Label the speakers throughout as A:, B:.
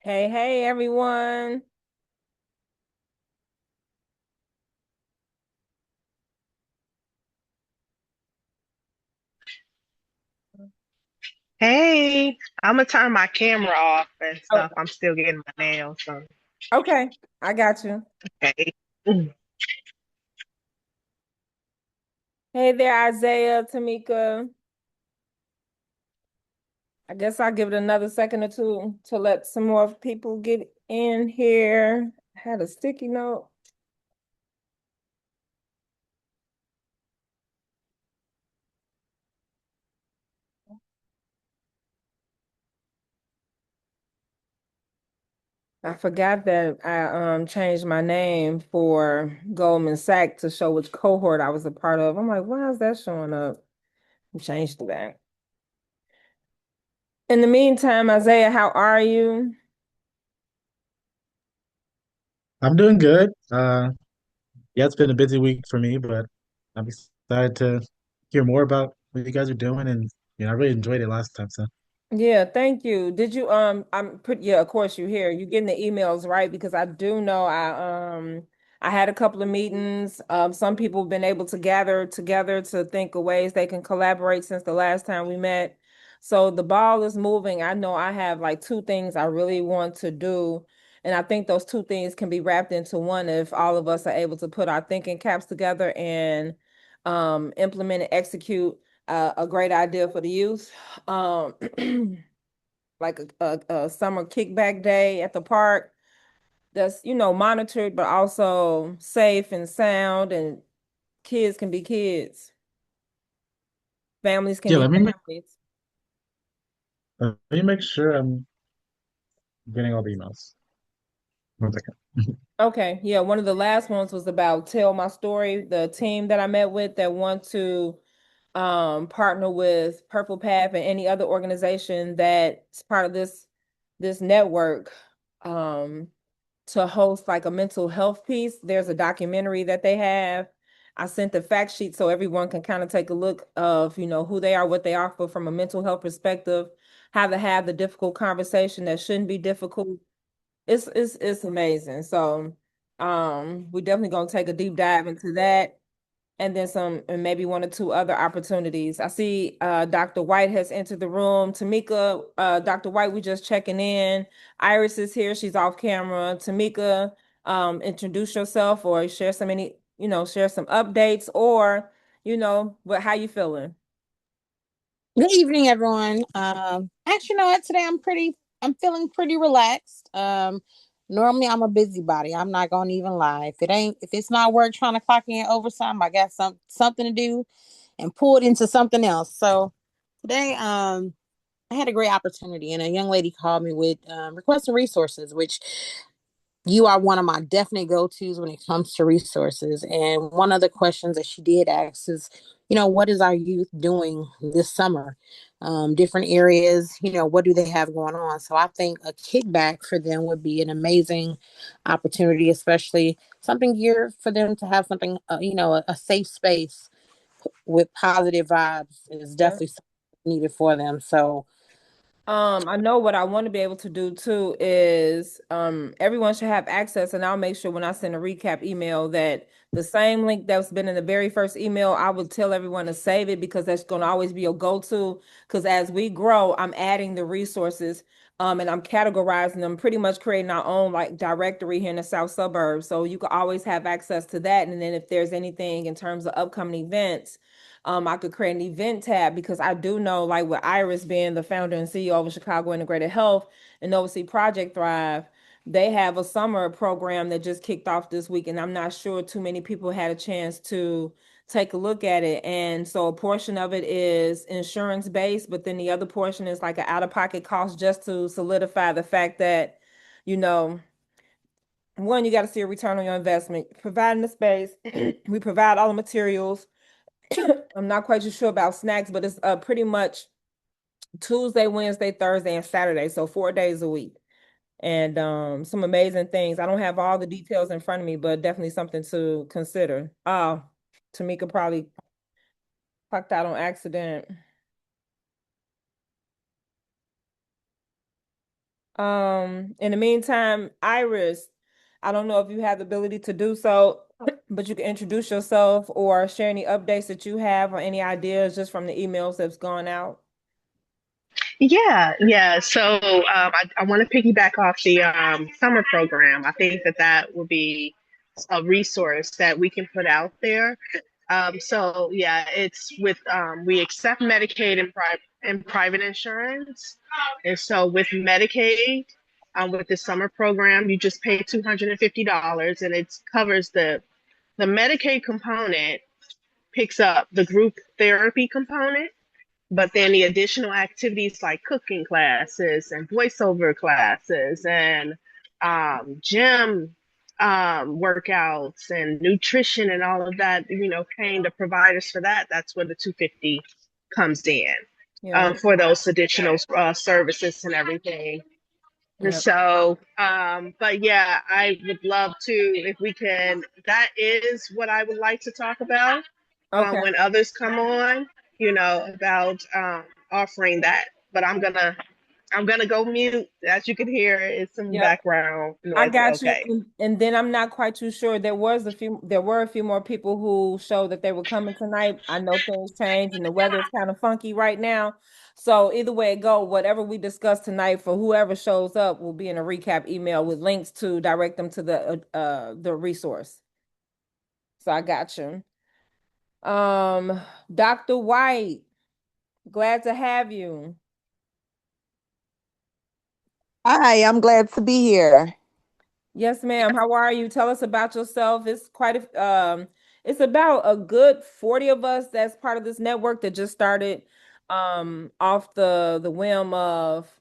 A: Hey, hey, everyone.
B: Hey, I'm gonna turn my camera off and
A: Oh,
B: stuff. I'm still getting my nails done.
A: okay. I got you.
B: Okay.
A: Hey there, Isaiah, Tamika. I guess I'll give it another second or two to let some more people get in here. I had a sticky note. I forgot that I changed my name for Goldman Sachs to show which cohort I was a part of. I'm like, why is that showing up? I changed it back. In the meantime, Isaiah, how are you?
C: I'm doing good. Yeah, it's been a busy week for me, but I'm excited to hear more about what you guys are doing, and I really enjoyed it last time. So
A: Yeah, thank you. Did you I'm pretty yeah, of course you're here. You're getting the emails, right? Because I do know I had a couple of meetings. Some people have been able to gather together to think of ways they can collaborate since the last time we met. So the ball is moving. I know I have like two things I really want to do. And I think those two things can be wrapped into one if all of us are able to put our thinking caps together and implement and execute a great idea for the youth. Um, like a summer kickback day at the park that's, monitored, but also safe and sound, and kids can be kids, families can
C: yeah,
A: be families.
C: let me make sure I'm getting all the emails. One second.
A: Okay, yeah, one of the last ones was about Tell My Story, the team that I met with that want to partner with Purple Path and any other organization that's part of this network um to host like a mental health piece. There's a documentary that they have. I sent the fact sheet so everyone can kind of take a look of, who they are, what they offer from a mental health perspective, how to have the difficult conversation that shouldn't be difficult. It's amazing. So we definitely gonna take a deep dive into that and then some, and maybe one or two other opportunities. I see Dr. White has entered the room. Tamika, Dr. White, we just checking in. Iris is here. She's off camera. Tamika, introduce yourself or share share some updates or, what how you feeling?
D: Good evening, everyone. Actually, you know what? Today I'm feeling pretty relaxed. Normally I'm a busybody. I'm not gonna even lie. If it's not work trying to clock in overtime, I got something to do and pull it into something else. So today, I had a great opportunity, and a young lady called me with requesting resources, which you are one of my definite go-tos when it comes to resources. And one of the questions that she did ask is, what is our youth doing this summer? Different areas, what do they have going on? So I think a kickback for them would be an amazing opportunity, especially something geared for them to have something, a safe space with positive vibes is definitely something needed for them. So
A: I know what I want to be able to do too is everyone should have access, and I'll make sure when I send a recap email that the same link that's been in the very first email, I would tell everyone to save it because that's going to always be your go-to. Because as we grow, I'm adding the resources and I'm categorizing them, pretty much creating our own like directory here in the South Suburbs. So you can always have access to that. And then if there's anything in terms of upcoming events, I could create an event tab because I do know, like with Iris being the founder and CEO of Chicago Integrated Health and oversee Project Thrive, they have a summer program that just kicked off this week, and I'm not sure too many people had a chance to take a look at it. And so a portion of it is insurance based, but then the other portion is like an out-of-pocket cost just to solidify the fact that, you know, one, you got to see a return on your investment. Providing the space, we provide all the materials. I'm not quite sure about snacks, but it's pretty much Tuesday, Wednesday, Thursday, and Saturday. So 4 days a week. And some amazing things. I don't have all the details in front of me, but definitely something to consider. Tamika probably fucked out on accident. In the meantime, Iris, I don't know if you have the ability to do so, but you can introduce yourself or share any updates that you have or any ideas just from the emails that's gone out.
B: Yeah. So I want to piggyback off the summer program. I think that that will be a resource that we can put out there. So yeah, it's with we accept Medicaid and private insurance, and so with Medicaid, with the summer program, you just pay $250, and it covers the Medicaid component, picks up the group therapy component, but then the additional activities like cooking classes and voiceover classes and gym workouts and nutrition and all of that, paying the providers for that, that's where the 250 comes in
A: Yeah.
B: for those additional services and everything. And
A: Yep.
B: so, but yeah, I would love to, if we can, that is what I would like to talk about
A: Okay.
B: when others come on, about offering that. But I'm gonna go mute. As you can hear, it's some
A: Yep.
B: background
A: I
B: noise.
A: got you.
B: Okay.
A: And then I'm not quite too sure. There were a few more people who showed that they were coming tonight. I know things change and the weather is kind of funky right now. So either way it go, whatever we discuss tonight for whoever shows up will be in a recap email with links to direct them to the resource. So I got you. Dr. White, glad to have you.
E: Hi, I'm glad to be here.
A: Yes, ma'am. How are you? Tell us about yourself. It's about a good 40 of us that's part of this network that just started off the whim of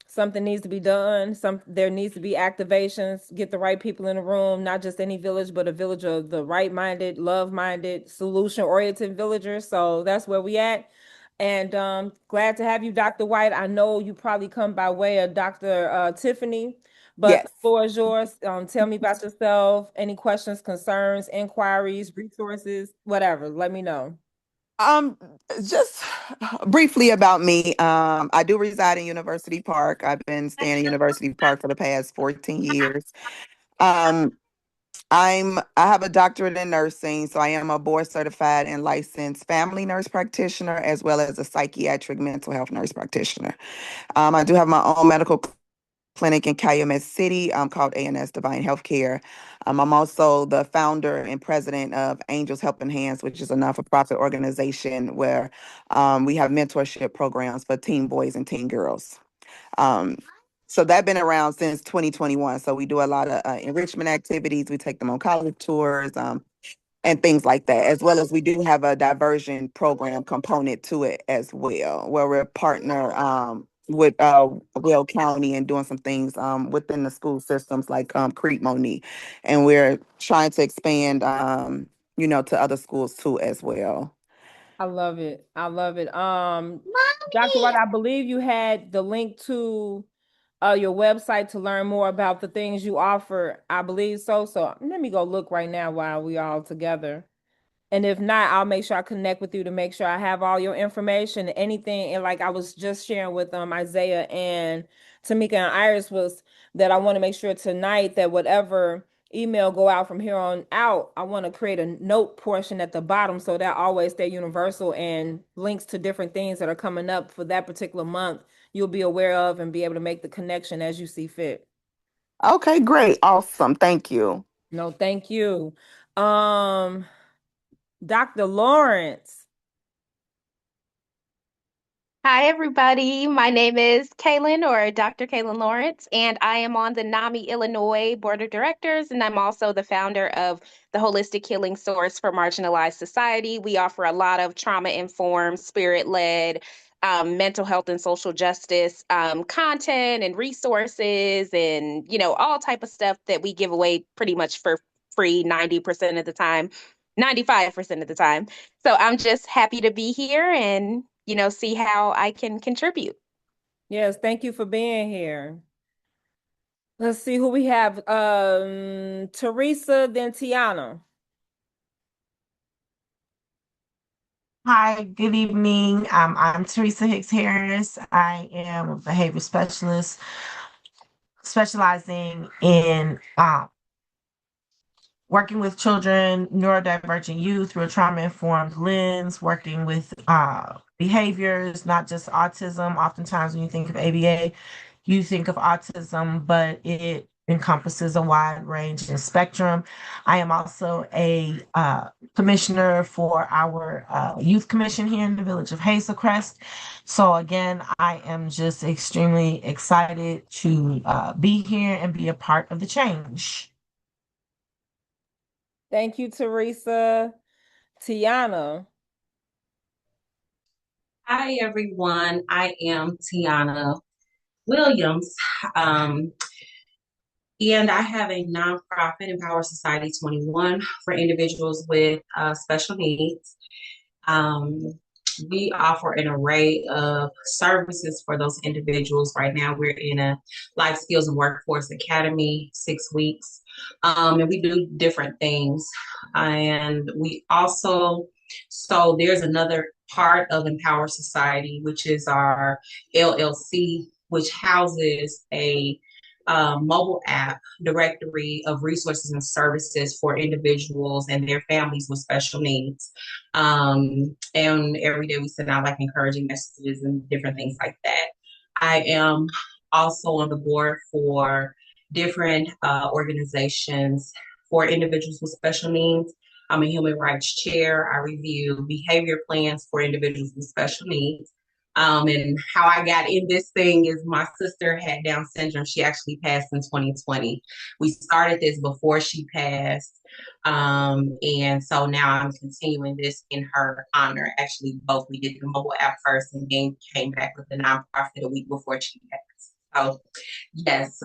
A: something needs to be done. There needs to be activations, get the right people in the room, not just any village, but a village of the right-minded, love-minded, solution-oriented villagers. So that's where we at. And glad to have you, Dr. White. I know you probably come by way of Dr. Tiffany, but the
E: Yes.
A: floor is yours. Tell me about yourself, any questions, concerns, inquiries, resources, whatever. Let me know.
E: Um, just briefly about me. I do reside in University Park. I've been staying in University Park for the past 14 years. Um, I have a doctorate in nursing, so I am a board certified and licensed family nurse practitioner as well as a psychiatric mental health nurse practitioner. I do have my own medical clinic in Calumet City called ANS Divine Healthcare. I'm also the founder and president of Angels Helping Hands, which is a not-for-profit organization where we have mentorship programs for teen boys and teen girls. Um, so that's been around since 2021. So we do a lot of enrichment activities. We take them on college tours. And things like that, as well as we do have a diversion program component to it as well, where we're partner with Will County and doing some things within the school systems like Creek Monique, and we're trying to expand to other schools too as well.
A: I love it. I love it. Dr. White, I believe you had the link to your website to learn more about the things you offer. I believe so. So let me go look right now while we all together. And if not, I'll make sure I connect with you to make sure I have all your information, anything. And like I was just sharing with Isaiah and Tamika and Iris was that I want to make sure tonight that whatever email go out from here on out, I want to create a note portion at the bottom so that always stay universal and links to different things that are coming up for that particular month you'll be aware of and be able to make the connection as you see fit.
E: Okay, great, awesome, thank you.
A: No, thank you. Dr. Lawrence.
F: Hi, everybody. My name is Kaylin or Dr. Kaylin Lawrence, and I am on the NAMI Illinois Board of Directors, and I'm also the founder of the Holistic Healing Source for Marginalized Society. We offer a lot of trauma-informed, spirit-led, mental health and social justice content and resources and, all type of stuff that we give away pretty much for free 90% of the time, 95% of the time. So I'm just happy to be here and see how I can contribute.
A: Yes, thank you for being here. Let's see who we have. Teresa, then Tiana.
G: Hi, good evening. I'm Teresa Hicks Harris. I am a behavior specialist specializing in working with children, neurodivergent youth through a trauma-informed lens, working with behaviors, not just autism. Oftentimes when you think of ABA, you think of autism, but it encompasses a wide range and spectrum. I am also a commissioner for our youth commission here in the village of Hazel Crest. So again, I am just extremely excited to be here and be a part of the change.
A: Thank you, Teresa. Tiana.
H: Hi, everyone. I am Tiana Williams, and I have a nonprofit, Empower Society 21, for individuals with special needs. We offer an array of services for those individuals. Right now, we're in a Life Skills and Workforce Academy, 6 weeks, and we do different things. And we also, so there's another part of Empower Society, which is our LLC, which houses a mobile app directory of resources and services for individuals and their families with special needs. And every day we send out like encouraging messages and different things like that. I am also on the board for different organizations for individuals with special needs. I'm a human rights chair. I review behavior plans for individuals with special needs. And how I got in this thing is my sister had Down syndrome. She actually passed in 2020. We started this before she passed. And so now I'm continuing this in her honor. Actually, both we did the mobile app first and then came back with the nonprofit a week before she passed. So yes.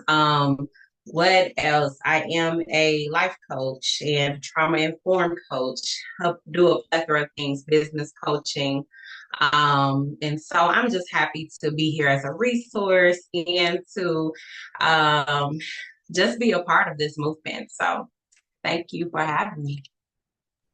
H: What else? I am a life coach and trauma-informed coach. Help do a plethora of things, business coaching. And so I'm just happy to be here as a resource and to just be a part of this movement. So thank you for having me.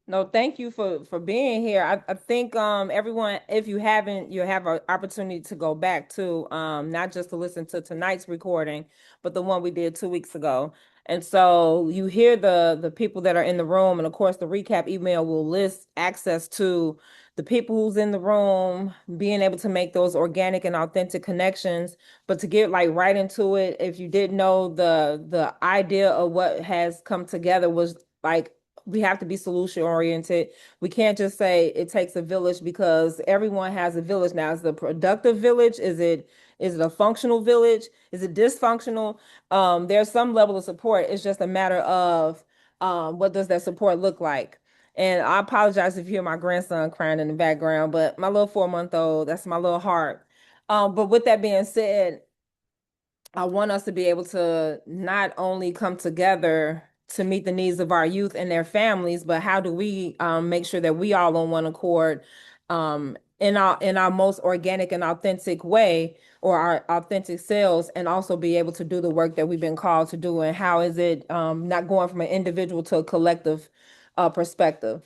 A: No, thank you for being here. I think everyone, if you haven't, you have an opportunity to go back to not just to listen to tonight's recording, but the one we did 2 weeks ago. And so you hear the people that are in the room, and of course the recap email will list access to the people who's in the room, being able to make those organic and authentic connections. But to get like right into it, if you didn't know, the idea of what has come together was like we have to be solution oriented. We can't just say it takes a village, because everyone has a village now. Is it a productive village? Is it a functional village? Is it dysfunctional? There's some level of support. It's just a matter of what does that support look like? And I apologize if you hear my grandson crying in the background, but my little 4-month-old, that's my little heart. But with that being said, I want us to be able to not only come together to meet the needs of our youth and their families, but how do we make sure that we all on one accord in our most organic and authentic way, or our authentic selves, and also be able to do the work that we've been called to do? And how is it not going from an individual to a collective perspective?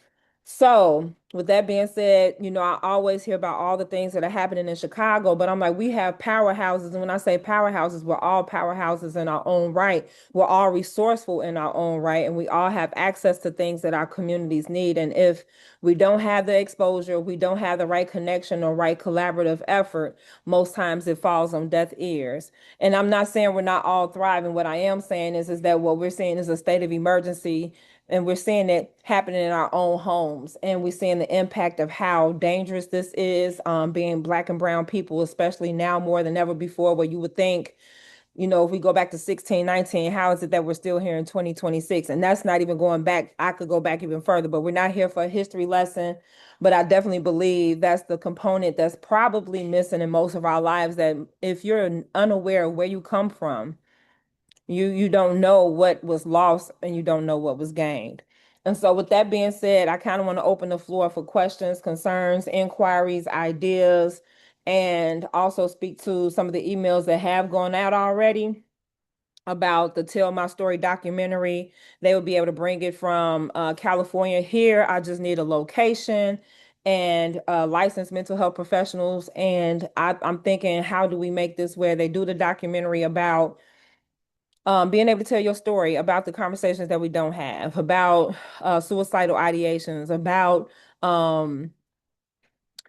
A: So with that being said, I always hear about all the things that are happening in Chicago, but I'm like, we have powerhouses. And when I say powerhouses, we're all powerhouses in our own right. We're all resourceful in our own right. And we all have access to things that our communities need. And if we don't have the exposure, we don't have the right connection or right collaborative effort, most times it falls on deaf ears. And I'm not saying we're not all thriving. What I am saying is that what we're seeing is a state of emergency. And we're seeing it happening in our own homes. And we're seeing the impact of how dangerous this is, being Black and brown people, especially now more than ever before, where you would think, if we go back to 1619, how is it that we're still here in 2026? And that's not even going back. I could go back even further, but we're not here for a history lesson. But I definitely believe that's the component that's probably missing in most of our lives, that if you're unaware of where you come from, you don't know what was lost and you don't know what was gained. And so with that being said, I kind of want to open the floor for questions, concerns, inquiries, ideas, and also speak to some of the emails that have gone out already about the Tell My Story documentary. They will be able to bring it from California here. I just need a location and licensed mental health professionals. And I'm thinking, how do we make this where they do the documentary about being able to tell your story about the conversations that we don't have, about suicidal ideations, about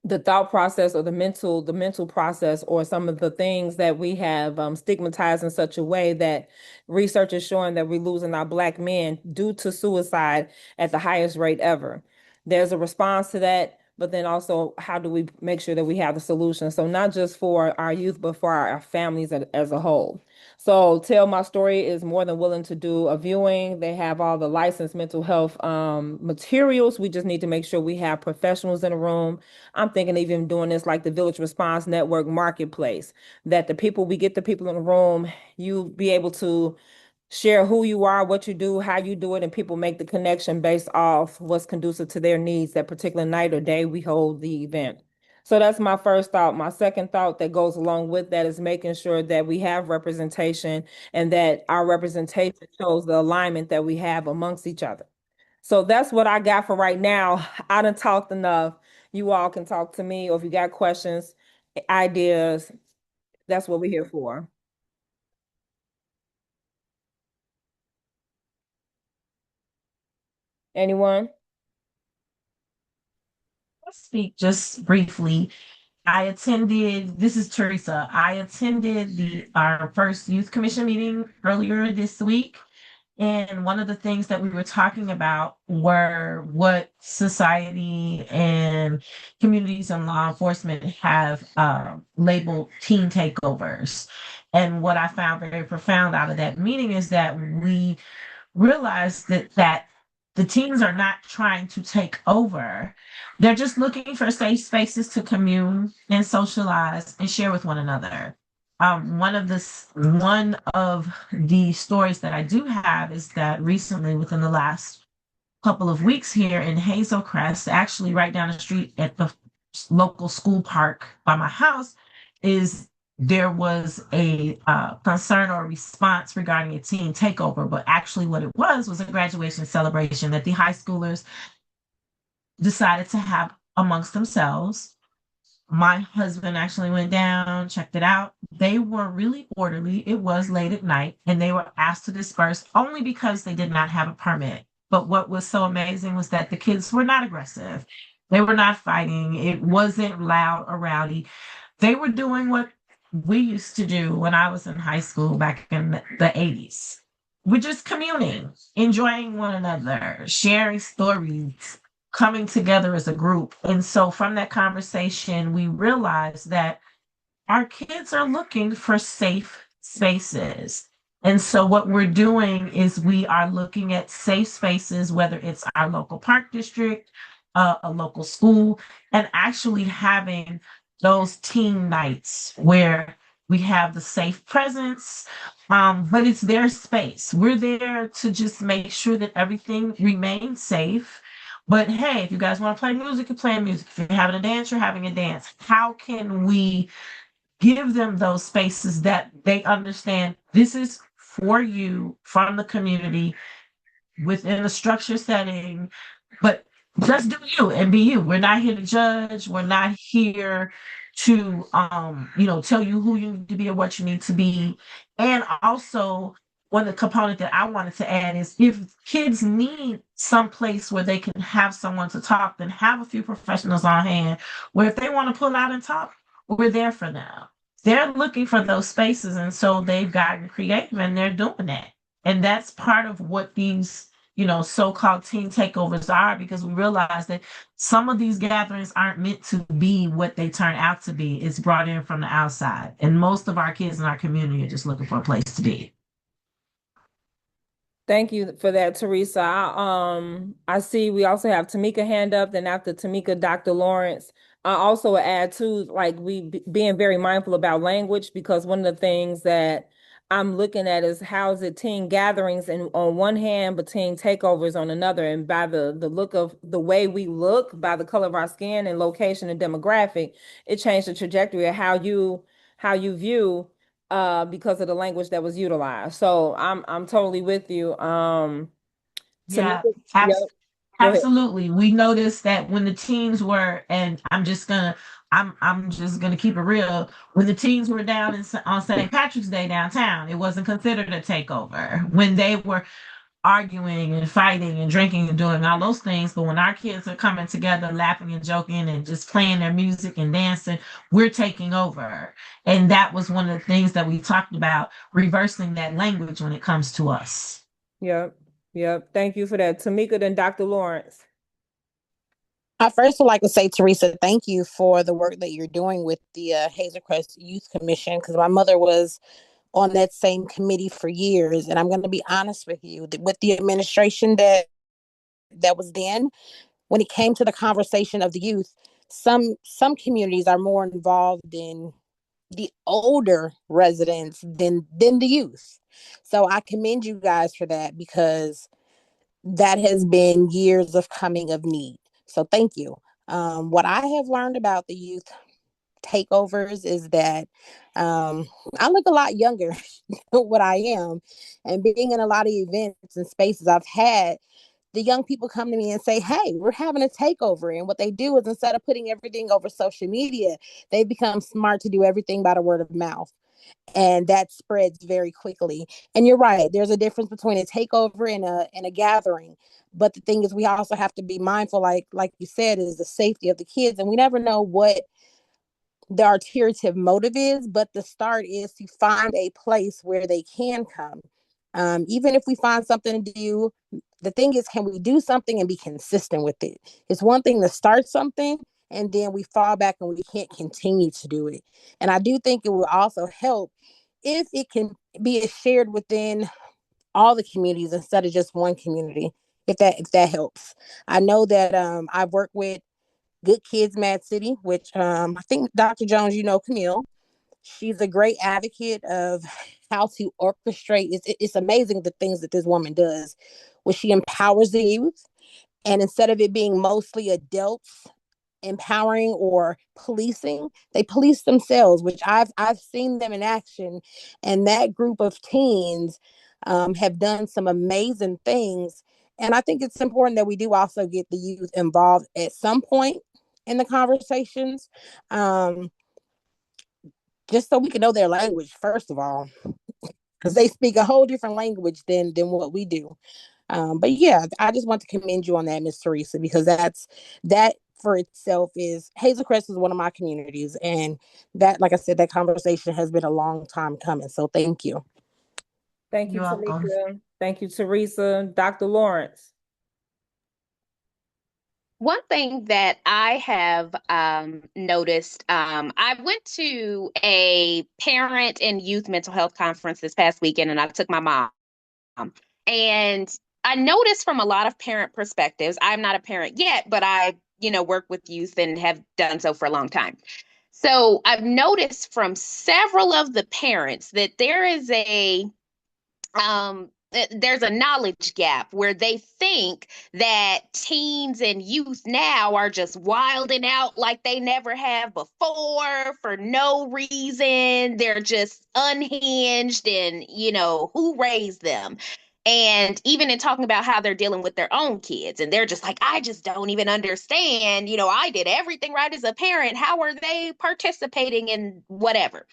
A: the thought process or the mental process, or some of the things that we have stigmatized in such a way that research is showing that we're losing our Black men due to suicide at the highest rate ever. There's a response to that, but then also how do we make sure that we have the solution? So not just for our youth, but for our families as a whole. So Tell My Story is more than willing to do a viewing. They have all the licensed mental health materials. We just need to make sure we have professionals in the room. I'm thinking of even doing this like the Village Response Network marketplace, that we get the people in the room, you be able to share who you are, what you do, how you do it, and people make the connection based off what's conducive to their needs that particular night or day we hold the event. So that's my first thought. My second thought that goes along with that is making sure that we have representation and that our representation shows the alignment that we have amongst each other. So that's what I got for right now. I done talked enough. You all can talk to me, or if you got questions, ideas, that's what we're here for. Anyone?
G: I'll speak just briefly. This is Teresa. I attended our first youth commission meeting earlier this week. And one of the things that we were talking about were what society and communities and law enforcement have labeled teen takeovers. And what I found very profound out of that meeting is that we realized that the teens are not trying to take over. They're just looking for safe spaces to commune and socialize and share with one another. One of the stories that I do have is that recently, within the last couple of weeks here in Hazel Crest, actually right down the street at the local school park by my house, there was a concern or response regarding a teen takeover, but actually what it was a graduation celebration that the high schoolers decided to have amongst themselves. My husband actually went down, checked it out. They were really orderly. It was late at night, and they were asked to disperse only because they did not have a permit. But what was so amazing was that the kids were not aggressive. They were not fighting. It wasn't loud or rowdy. They were doing what we used to do when I was in high school back in the 80s. We're just communing, enjoying one another, sharing stories, coming together as a group. And so from that conversation, we realized that our kids are looking for safe spaces. And so what we're doing is we are looking at safe spaces, whether it's our local park district, a local school, and actually having those teen nights where we have the safe presence, but it's their space. We're there to just make sure that everything remains safe. But hey, if you guys want to play music, you're playing music. If you're having a dance, you're having a dance. How can we give them those spaces that they understand this is for you from the community within a structured setting, but just do you and be you. We're not here to judge. We're not here to tell you who you need to be or what you need to be. And also, one of the component that I wanted to add is if kids need some place where they can have someone to talk, then have a few professionals on hand where if they want to pull out and talk, we're there for them. They're looking for those spaces, and so they've gotten creative and they're doing that. And that's part of what these so-called teen takeovers are, because we realize that some of these gatherings aren't meant to be what they turn out to be. It's brought in from the outside. And most of our kids in our community are just looking for a place to be.
A: Thank you for that, Teresa. I see we also have Tamika hand up, then after Tamika, Dr. Lawrence. I also add too, like being very mindful about language, because one of the things that I'm looking at is how is it teen gatherings and on one hand, but teen takeovers on another. And by the look of the way we look, by the color of our skin and location and demographic, it changed the trajectory of how you view because of the language that was utilized. So I'm totally with you.
G: Yeah,
A: Tamika, yep. Go ahead.
G: Absolutely. We noticed that when the teens were, and I'm just gonna keep it real. When the teens were down on St. Patrick's Day downtown, it wasn't considered a takeover. When they were arguing and fighting and drinking and doing all those things, but when our kids are coming together, laughing and joking and just playing their music and dancing, we're taking over. And that was one of the things that we talked about, reversing that language when it comes to us.
A: Yep. Yep. Thank you for that. Tamika, then Dr. Lawrence.
D: I first would like to say, Teresa, thank you for the work that you're doing with the Hazel Crest Youth Commission, because my mother was on that same committee for years. And I'm going to be honest with you, with the administration that was then, when it came to the conversation of the youth, some communities are more involved in the older residents than the youth. So I commend you guys for that, because that has been years of coming of need. So thank you. What I have learned about the youth takeovers is that I look a lot younger than what I am. And being in a lot of events and spaces I've had, the young people come to me and say, hey, we're having a takeover. And what they do is, instead of putting everything over social media, they become smart to do everything by the word of mouth. And that spreads very quickly. And you're right, there's a difference between a takeover and a gathering. But the thing is, we also have to be mindful, like you said, is the safety of the kids. And we never know what the arteriative motive is, but the start is to find a place where they can come. Even if we find something to do, the thing is, can we do something and be consistent with it? It's one thing to start something and then we fall back and we can't continue to do it. And I do think it will also help if it can be shared within all the communities instead of just one community, if that helps. I know that I've worked with Good Kids Mad City, which I think Dr. Jones, you know Camille. She's a great advocate of how to orchestrate. It's amazing the things that this woman does, where she empowers the youth. And instead of it being mostly adults empowering or policing, they police themselves, which I've seen them in action. And that group of teens have done some amazing things. And I think it's important that we do also get the youth involved at some point in the conversations, um, just so we can know their language, first of all, because they speak a whole different language than what we do. But yeah, I just want to commend you on that, Miss Teresa, because that for itself is, Hazel Crest is one of my communities, and that, like I said, that conversation has been a long time coming. So thank you.
A: Thank you,
G: You're welcome.
A: Tamika. Thank you, Teresa. Dr. Lawrence.
F: One thing that I have noticed, I went to a parent and youth mental health conference this past weekend, and I took my mom. And I noticed from a lot of parent perspectives, I'm not a parent yet, but I, work with youth and have done so for a long time. So I've noticed from several of the parents that there's a knowledge gap where they think that teens and youth now are just wilding out like they never have before for no reason. They're just unhinged and, who raised them? And even in talking about how they're dealing with their own kids, and they're just like, I just don't even understand. I did everything right as a parent. How are they participating in whatever?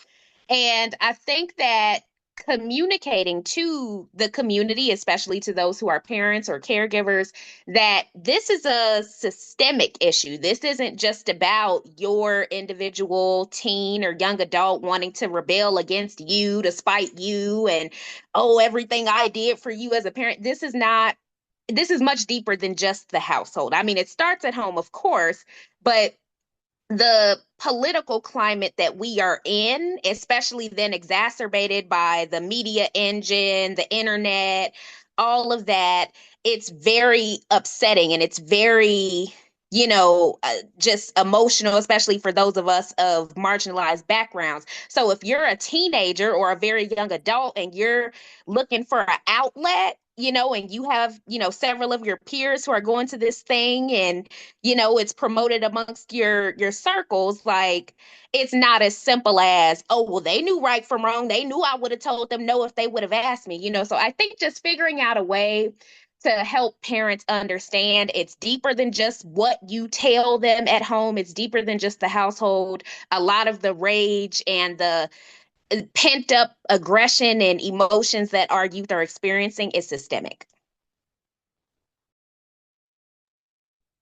F: And I think that communicating to the community, especially to those who are parents or caregivers, that this is a systemic issue. This isn't just about your individual teen or young adult wanting to rebel against you to spite you and, oh, everything I did for you as a parent. This is much deeper than just the household. I mean, it starts at home, of course, but the political climate that we are in, especially then exacerbated by the media engine, the internet, all of that, it's very upsetting and it's very, just emotional, especially for those of us of marginalized backgrounds. So if you're a teenager or a very young adult and you're looking for an outlet, and you have, several of your peers who are going to this thing and it's promoted amongst your circles, like it's not as simple as, oh, well, they knew right from wrong, they knew I would have told them no if they would have asked me. So I think just figuring out a way to help parents understand it's deeper than just what you tell them at home. It's deeper than just the household. A lot of the rage and the pent up aggression and emotions that our youth are experiencing is systemic.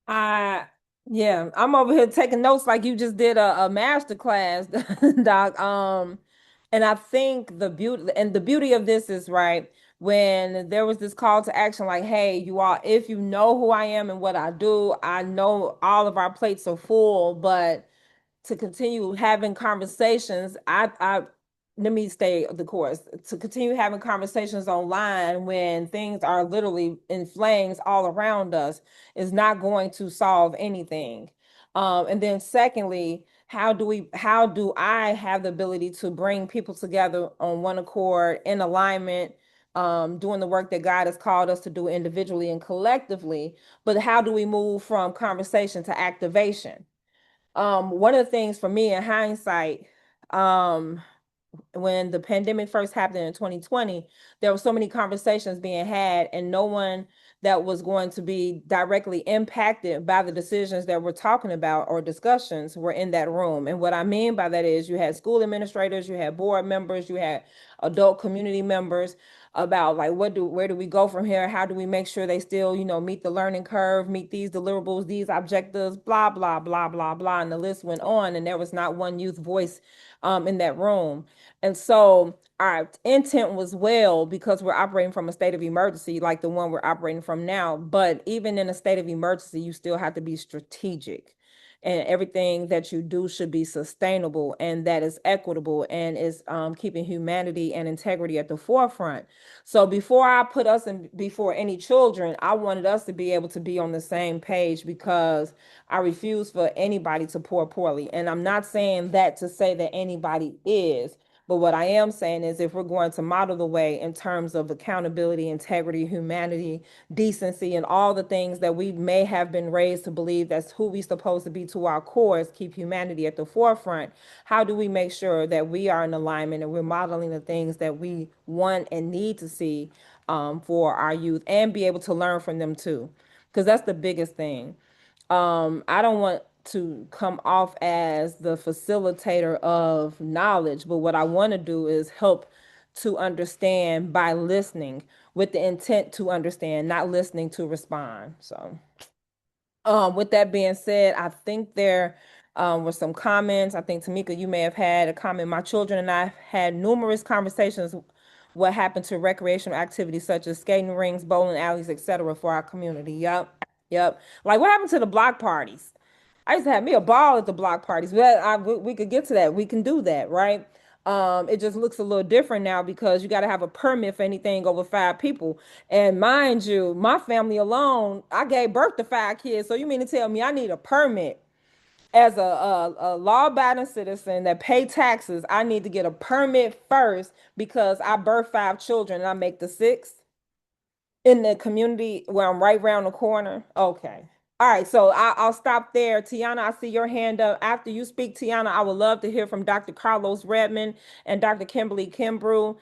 A: I yeah, I'm over here taking notes like you just did a master class, Doc. And I think the beauty of this is right when there was this call to action, like, hey, you all, if you know who I am and what I do, I know all of our plates are full, but to continue having conversations, I let me stay the course. To continue having conversations online when things are literally in flames all around us is not going to solve anything. And then secondly, how do I have the ability to bring people together on one accord in alignment, doing the work that God has called us to do individually and collectively, but how do we move from conversation to activation? One of the things for me in hindsight, um, when the pandemic first happened in 2020, there were so many conversations being had, and no one that was going to be directly impacted by the decisions that we're talking about or discussions were in that room. And what I mean by that is you had school administrators, you had board members, you had adult community members about like where do we go from here? How do we make sure they still, meet the learning curve, meet these deliverables, these objectives, blah, blah, blah, blah, blah. And the list went on, and there was not one youth voice in that room. And so our intent was well because we're operating from a state of emergency like the one we're operating from now. But even in a state of emergency, you still have to be strategic. And everything that you do should be sustainable and that is equitable and is keeping humanity and integrity at the forefront. So before I put us in before any children, I wanted us to be able to be on the same page because I refuse for anybody to pour poorly. And I'm not saying that to say that anybody is. But what I am saying is if we're going to model the way in terms of accountability, integrity, humanity, decency, and all the things that we may have been raised to believe that's who we're supposed to be to our core is keep humanity at the forefront, how do we make sure that we are in alignment and we're modeling the things that we want and need to see for our youth and be able to learn from them too? Because that's the biggest thing. I don't want to come off as the facilitator of knowledge, but what I want to do is help to understand by listening with the intent to understand, not listening to respond. So, with that being said, I think there were some comments. I think Tamika, you may have had a comment. My children and I had numerous conversations what happened to recreational activities such as skating rings, bowling alleys, etc. for our community. Yep. Yep. Like what happened to the block parties? I used to have me a ball at the block parties. We could get to that. We can do that, right? It just looks a little different now because you got to have a permit for anything over 5 people. And mind you, my family alone, I gave birth to 5 kids. So you mean to tell me I need a permit as a law-abiding citizen that pay taxes? I need to get a permit first because I birthed 5 children and I make the sixth in the community where I'm right around the corner. Okay. All right, so I'll stop there. Tiana, I see your hand up. After you speak, Tiana, I would love to hear from Dr. Carlos Redmond and Dr. Kimberly Kimbrough.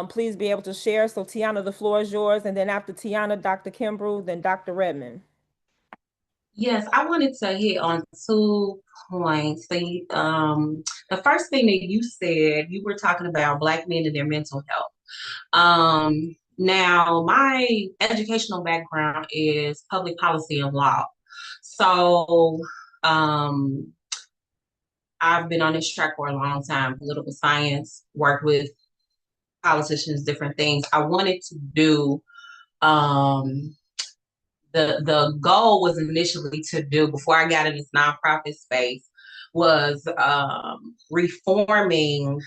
A: Please be able to share. So Tiana, the floor is yours. And then after Tiana, Dr. Kimbrough, then Dr. Redmond.
H: Yes, I wanted to hit on 2 points. The first thing that you said, you were talking about Black men and their mental health. Now, my educational background is public policy and law. So, I've been on this track for a long time, political science, worked with politicians, different things. I wanted to do, um, the goal was initially to do before I got in this nonprofit space was reforming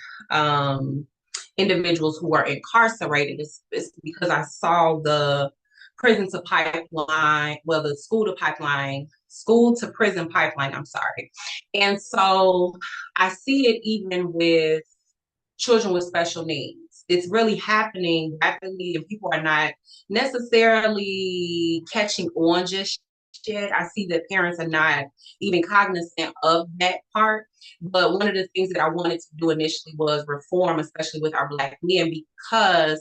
H: individuals who are incarcerated. It's because I saw the prison to pipeline, well, the school to prison pipeline, I'm sorry. And so I see it even with children with special needs. It's really happening rapidly, and people are not necessarily catching on just yet. I see that parents are not even cognizant of that part. But one of the things that I wanted to do initially was reform, especially with our Black men, because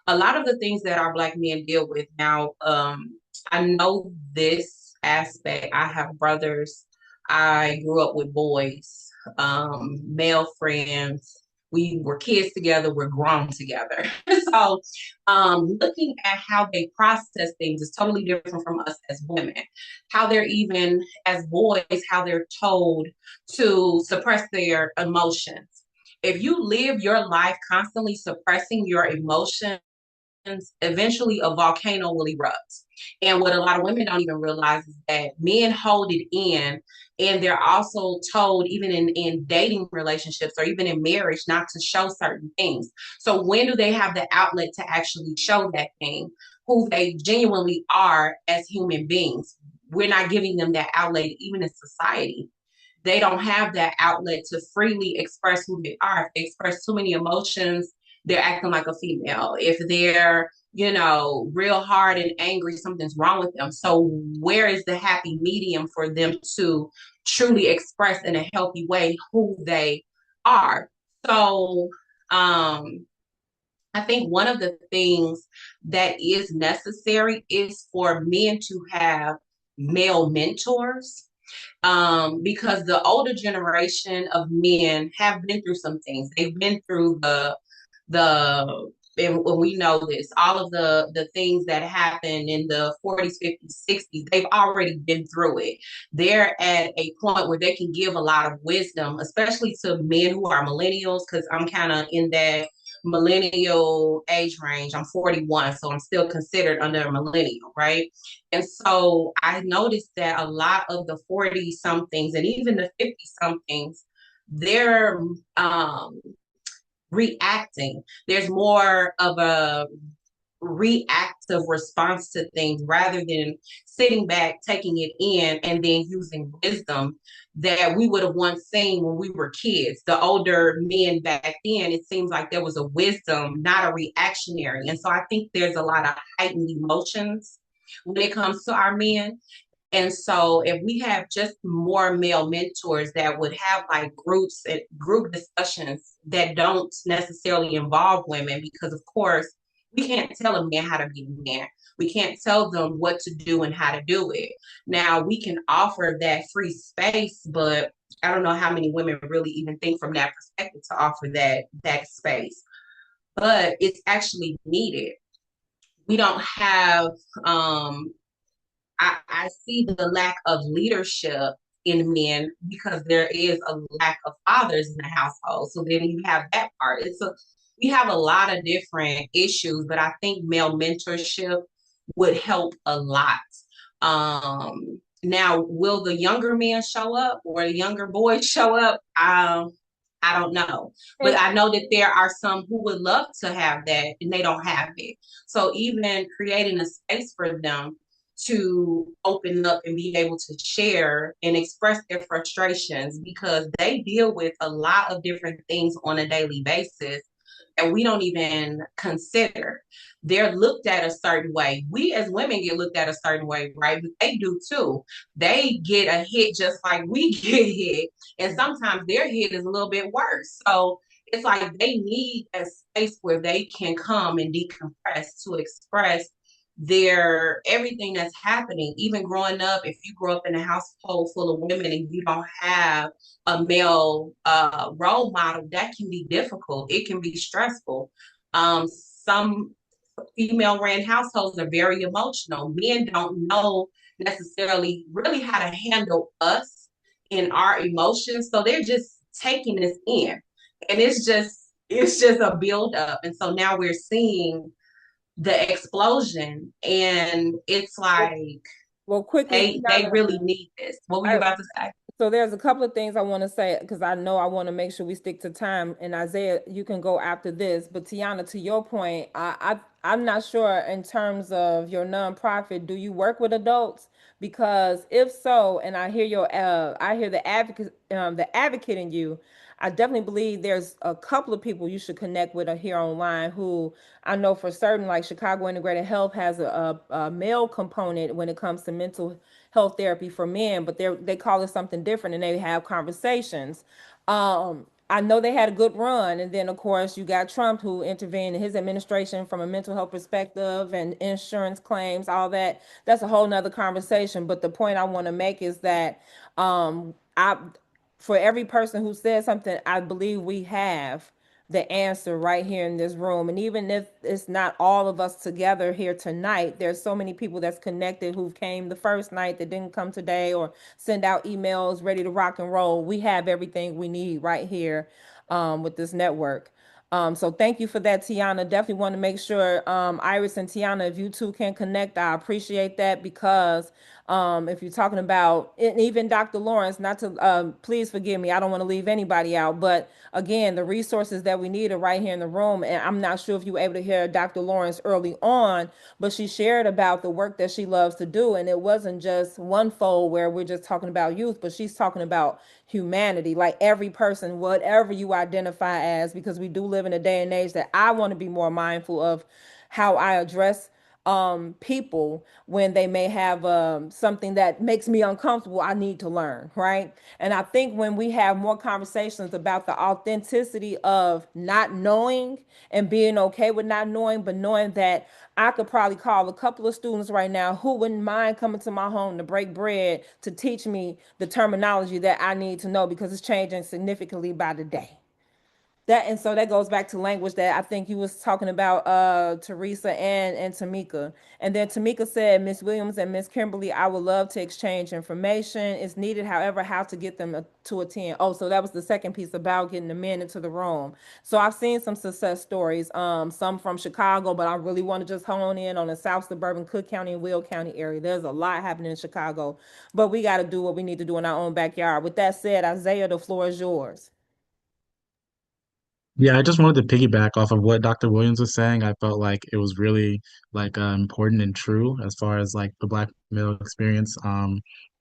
H: a lot of the things that our Black men deal with now, I know this aspect. I have brothers. I grew up with boys, male friends. We were kids together, we're grown together. So looking at how they process things is totally different from us as women. How they're even as boys, how they're told to suppress their emotions. If you live your life constantly suppressing your emotions, eventually a volcano will erupt. And what a lot of women don't even realize is that men hold it in, and they're also told, even in dating relationships or even in marriage, not to show certain things. So when do they have the outlet to actually show that thing, who they genuinely are as human beings? We're not giving them that outlet, even in society. They don't have that outlet to freely express who they are. If they express too many emotions, they're acting like a female. If they're, real hard and angry, something's wrong with them. So where is the happy medium for them to truly express in a healthy way who they are? So I think one of the things that is necessary is for men to have male mentors, because the older generation of men have been through some things. They've been through the and we know this, all of the things that happened in the 40s, 50s, 60s, they've already been through it. They're at a point where they can give a lot of wisdom, especially to men who are millennials, because I'm kind of in that millennial age range. I'm 41, so I'm still considered under a millennial, right? And so I noticed that a lot of the 40 somethings and even the 50 somethings, they're reacting. There's more of a reactive response to things rather than sitting back, taking it in, and then using wisdom that we would have once seen when we were kids. The older men back then, it seems like there was a wisdom, not a reactionary. And so I think there's a lot of heightened emotions when it comes to our men. And so if we have just more male mentors that would have like groups and group discussions that don't necessarily involve women, because of course we can't tell a man how to be a man. We can't tell them what to do and how to do it. Now we can offer that free space, but I don't know how many women really even think from that perspective to offer that space. But it's actually needed. We don't have I see the lack of leadership in men because there is a lack of fathers in the household. So then you have that part. We have a lot of different issues, but I think male mentorship would help a lot. Now, will the younger men show up or the younger boys show up? I don't know, but I know that there are some who would love to have that and they don't have it. So even creating a space for them to open up and be able to share and express their frustrations, because they deal with a lot of different things on a daily basis and we don't even consider. They're looked at a certain way. We as women get looked at a certain way, right? But they do too. They get a hit just like we get hit. And sometimes their hit is a little bit worse. So it's like they need a space where they can come and decompress to express their everything that's happening. Even growing up, if you grow up in a household full of women and you don't have a male role model, that can be difficult. It can be stressful. Some female ran households are very emotional. Men don't know necessarily really how to handle us in our emotions, so they're just taking this in, and it's just a build up. And so now we're seeing the explosion, and it's like,
A: well, quickly,
H: they really need this. What were you about to say?
A: So there's a couple of things I want to say, because I know I want to make sure we stick to time. And Isaiah, you can go after this. But Tiana, to your point, I'm not sure in terms of your nonprofit, do you work with adults? Because if so, and I hear the advocate in you, I definitely believe there's a couple of people you should connect with here online who I know for certain, like Chicago Integrated Health has a male component when it comes to mental health therapy for men, but they call it something different and they have conversations. I know they had a good run, and then of course you got Trump who intervened in his administration from a mental health perspective and insurance claims, all that. That's a whole nother conversation. But the point I want to make is that I for every person who says something, I believe we have the answer right here in this room. And even if it's not all of us together here tonight, there's so many people that's connected who came the first night that didn't come today or send out emails ready to rock and roll. We have everything we need right here with this network. So thank you for that, Tiana. Definitely want to make sure Iris and Tiana, if you two can connect, I appreciate that because if you're talking about, and even Dr. Lawrence, not to, please forgive me, I don't want to leave anybody out, but again, the resources that we need are right here in the room. And I'm not sure if you were able to hear Dr. Lawrence early on, but she shared about the work that she loves to do. And it wasn't just one fold where we're just talking about youth, but she's talking about humanity, like every person, whatever you identify as, because we do live in a day and age that I want to be more mindful of how I address people when they may have something that makes me uncomfortable. I need to learn, right? And I think when we have more conversations about the authenticity of not knowing and being okay with not knowing, but knowing that I could probably call a couple of students right now who wouldn't mind coming to my home to break bread to teach me the terminology that I need to know because it's changing significantly by the day. That, and so that goes back to language that I think you was talking about, Teresa and Tamika. And then Tamika said, Miss Williams and Miss Kimberly, I would love to exchange information. It's needed, however, how to get them to attend. Oh, so that was the second piece about getting the men into the room. So I've seen some success stories, some from Chicago, but I really want to just hone in on the South Suburban Cook County and Will County area. There's a lot happening in Chicago, but we got to do what we need to do in our own backyard. With that said, Isaiah, the floor is yours.
C: Yeah, I just wanted to piggyback off of what Dr. Williams was saying. I felt like it was really like important and true as far as like the Black male experience.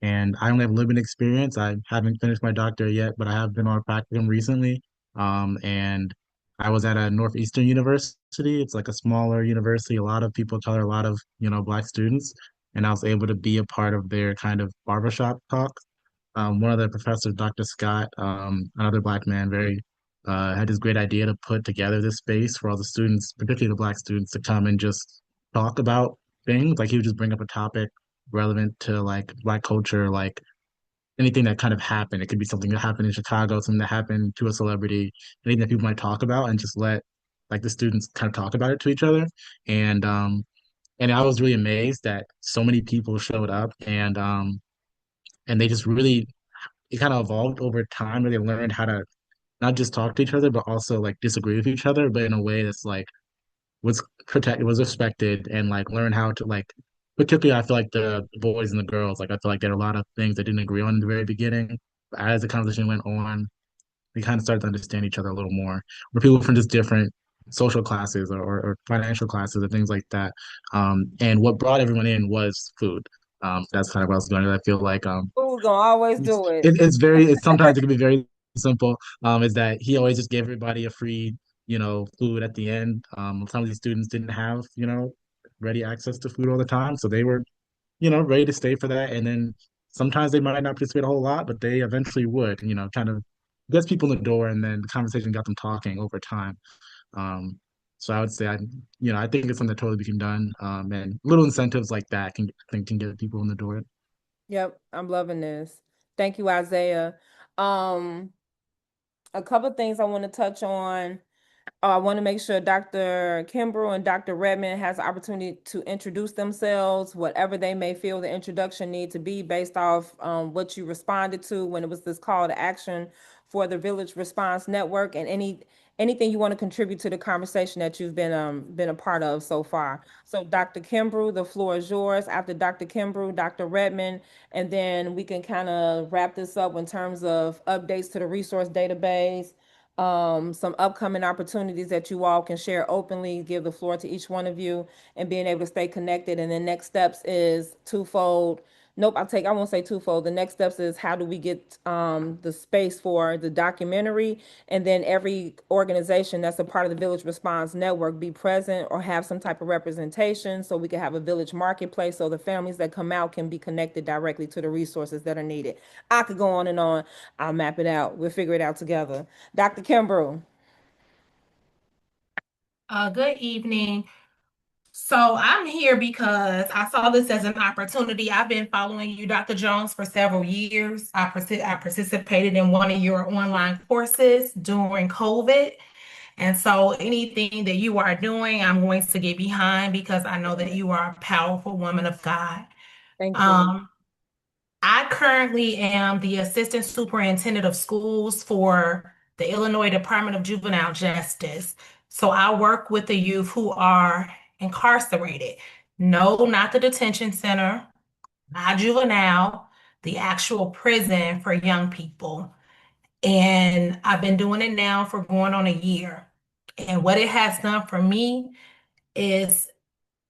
C: And I only have limited experience. I haven't finished my doctorate yet, but I have been on a practicum recently. And I was at a Northeastern University. It's like a smaller university, a lot of people of color, a lot of, Black students. And I was able to be a part of their kind of barbershop talks. One of the professors, Dr. Scott, another Black man, very had this great idea to put together this space for all the students, particularly the Black students, to come and just talk about things. Like he would just bring up a topic relevant to like Black culture, like anything that kind of happened. It could be something that happened in Chicago, something that happened to a celebrity, anything that people might talk about, and just let like the students kind of talk about it to each other. And and I was really amazed that so many people showed up, and they just really it kind of evolved over time, where they learned how to not just talk to each other, but also like disagree with each other, but in a way that's like was protected, was respected, and like learn how to like, particularly I feel like the boys and the girls, like I feel like there are a lot of things they didn't agree on in the very beginning. But as the conversation went on, we kind of started to understand each other a little more. We're people from just different social classes or financial classes or things like that. And what brought everyone in was food. That's kind of what I was going to. I feel like
A: Who's gonna always do it?
C: it's sometimes it can be very simple. Is that he always just gave everybody a free, food at the end. Some of these students didn't have, ready access to food all the time, so they were, ready to stay for that. And then sometimes they might not participate a whole lot, but they eventually would, kind of gets people in the door, and then the conversation got them talking over time. Um, so I would say I think it's something that totally can be done. And little incentives like that can get people in the door.
A: Yep, I'm loving this. Thank you, Isaiah. Um, a couple of things I want to touch on. I want to make sure Dr. Kimbrough and Dr. Redmond has the opportunity to introduce themselves, whatever they may feel the introduction need to be based off what you responded to when it was this call to action for the Village Response Network, and anything you want to contribute to the conversation that you've been a part of so far. So Dr. Kimbrough, the floor is yours. After Dr. Kimbrough, Dr. Redmond, and then we can kind of wrap this up in terms of updates to the resource database, some upcoming opportunities that you all can share openly, give the floor to each one of you, and being able to stay connected. And then next steps is twofold. Nope, I won't say twofold. The next steps is how do we get the space for the documentary, and then every organization that's a part of the Village Response Network be present or have some type of representation so we can have a village marketplace so the families that come out can be connected directly to the resources that are needed. I could go on and on. I'll map it out. We'll figure it out together. Dr. Kimbrough.
G: Good evening. So I'm here because I saw this as an opportunity. I've been following you, Dr. Jones, for several years. I participated in one of your online courses during COVID. And so anything that you are doing, I'm going to get behind because I know that you are a powerful woman of God.
A: Thank you.
G: I currently am the Assistant Superintendent of Schools for the Illinois Department of Juvenile Justice. So I work with the youth who are incarcerated. No, not the detention center, not juvenile, the actual prison for young people. And I've been doing it now for going on a year. And what it has done for me is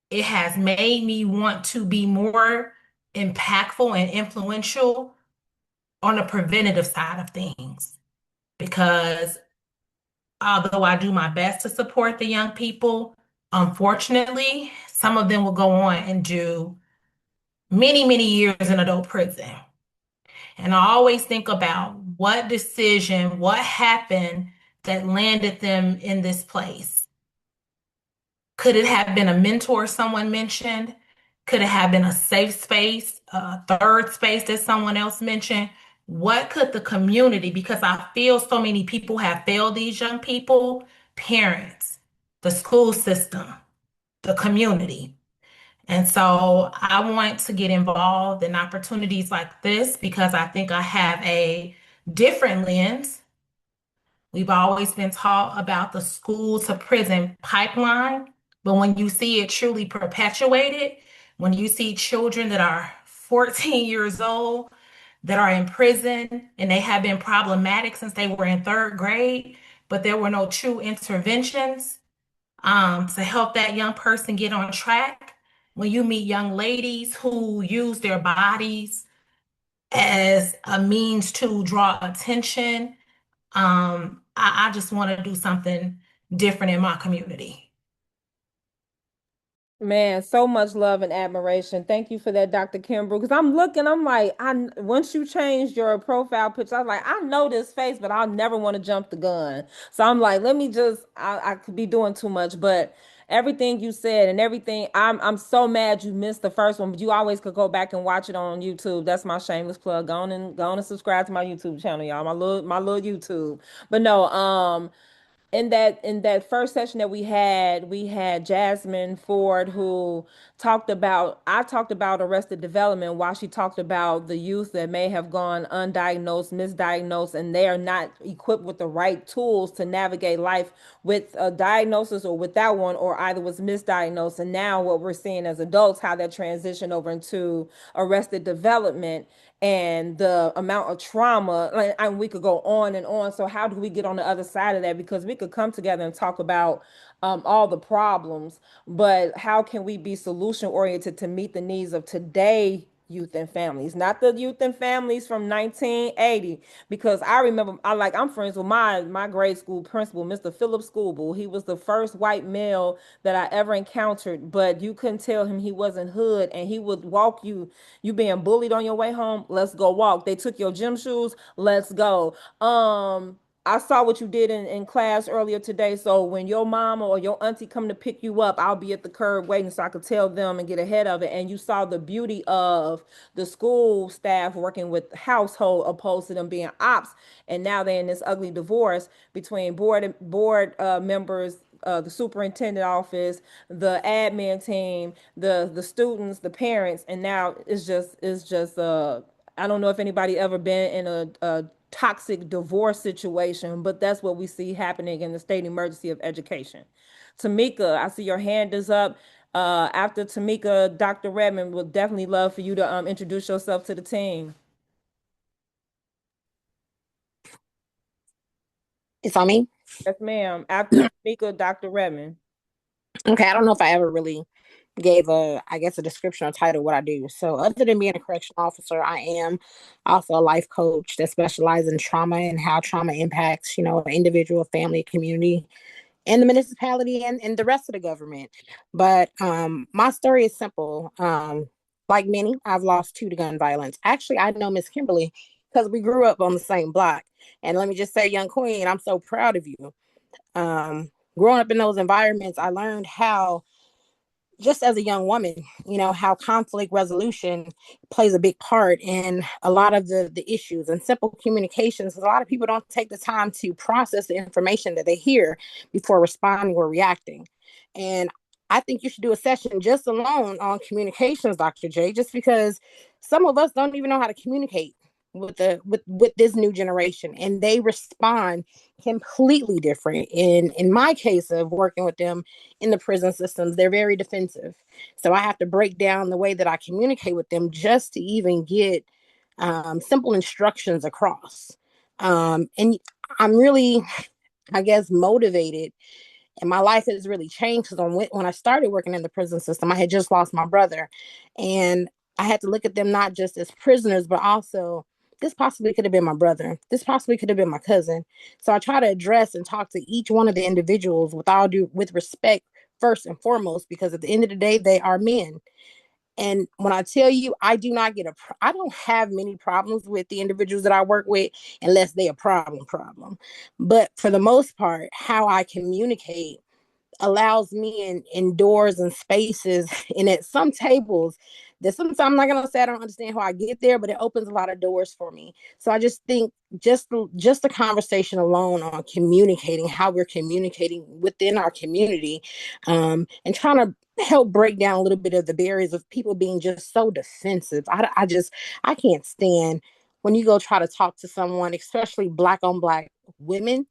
G: it has made me want to be more impactful and influential on the preventative side of things. Because although I do my best to support the young people, unfortunately, some of them will go on and do many, many years in adult prison. And I always think about what decision, what happened that landed them in this place. Could it have been a mentor someone mentioned? Could it have been a safe space, a third space that someone else mentioned? What could the community, because I feel so many people have failed these young people, parents, the school system, the community. And so I want to get involved in opportunities like this because I think I have a different lens. We've always been taught about the school to prison pipeline, but when you see it truly perpetuated, when you see children that are 14 years old that are in prison and they have been problematic since they were in third grade, but there were no true interventions to help that young person get on track. When you meet young ladies who use their bodies as a means to draw attention, I just want to do something different in my community.
A: Man, so much love and admiration. Thank you for that, Dr. Kimbrough. Because I'm looking, I'm like, once you changed your profile picture, I was like, I know this face, but I'll never want to jump the gun. So I'm like, let me just, I could be doing too much, but everything you said and everything, I'm so mad you missed the first one, but you always could go back and watch it on YouTube. That's my shameless plug. Go on and subscribe to my YouTube channel, y'all. My little YouTube. But no, in that first session that we had Jasmine Ford who I talked about arrested development while she talked about the youth that may have gone undiagnosed, misdiagnosed, and they are not equipped with the right tools to navigate life with a diagnosis or without one, or either was misdiagnosed. And now what we're seeing as adults, how that transition over into arrested development and the amount of trauma, like, and we could go on and on. So how do we get on the other side of that? Because we could come together and talk about all the problems, but how can we be solution oriented to meet the needs of today youth and families, not the youth and families from 1980? Because I remember, I'm friends with my grade school principal, Mr. Philip Schoolbull. He was the first white male that I ever encountered, but you couldn't tell him he wasn't hood, and he would walk you being bullied on your way home, let's go walk. They took your gym shoes, let's go. I saw what you did in class earlier today. So when your mama or your auntie come to pick you up, I'll be at the curb waiting so I could tell them and get ahead of it. And you saw the beauty of the school staff working with household opposed to them being ops. And now they're in this ugly divorce between board members, the superintendent office, the admin team, the students, the parents, and now it's just I don't know if anybody ever been in a toxic divorce situation, but that's what we see happening in the state emergency of education. Tamika, I see your hand is up. After Tamika, Dr. Redmond would definitely love for you to introduce yourself to the team.
D: It's on me.
A: Yes, ma'am. After Tamika, Dr. Redmond.
D: Okay, I don't know if I ever really gave I guess a description or title of what I do. So other than being a correctional officer, I am also a life coach that specializes in trauma and how trauma impacts, an individual, family, community, and the municipality and the rest of the government. But my story is simple. Like many, I've lost two to gun violence. Actually, I know Miss Kimberly because we grew up on the same block. And let me just say, young queen, I'm so proud of you. Growing up in those environments, I learned how, just as a young woman, how conflict resolution plays a big part in a lot of the issues and simple communications. A lot of people don't take the time to process the information that they hear before responding or reacting. And I think you should do a session just alone on communications, Dr. J, just because some of us don't even know how to communicate with this new generation, and they respond completely different. In my case of working with them in the prison systems, they're very defensive. So I have to break down the way that I communicate with them just to even get simple instructions across. And I'm really, I guess, motivated, and my life has really changed because when I started working in the prison system, I had just lost my brother, and I had to look at them not just as prisoners, but also this possibly could have been my brother. This possibly could have been my cousin. So I try to address and talk to each one of the individuals with respect first and foremost, because at the end of the day, they are men. And when I tell you, I don't have many problems with the individuals that I work with unless they a problem. But for the most part, how I communicate allows me in doors and spaces and at some tables that sometimes I'm not gonna say I don't understand how I get there, but it opens a lot of doors for me. So I just think just the conversation alone on communicating, how we're communicating within our community, and trying to help break down a little bit of the barriers of people being just so defensive. I can't stand when you go try to talk to someone, especially black on black women,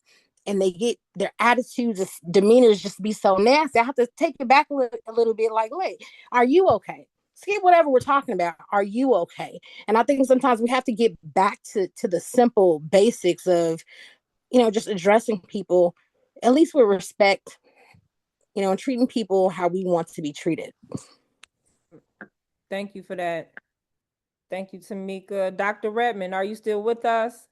D: and they get their attitudes, demeanors just be so nasty. I have to take it back a little bit. Like, wait, are you okay? Skip whatever we're talking about. Are you okay? And I think sometimes we have to get back to the simple basics of, just addressing people, at least with respect, and treating people how we want to be treated.
A: Thank you for that. Thank you, Tamika. Dr. Redmond, are you still with us?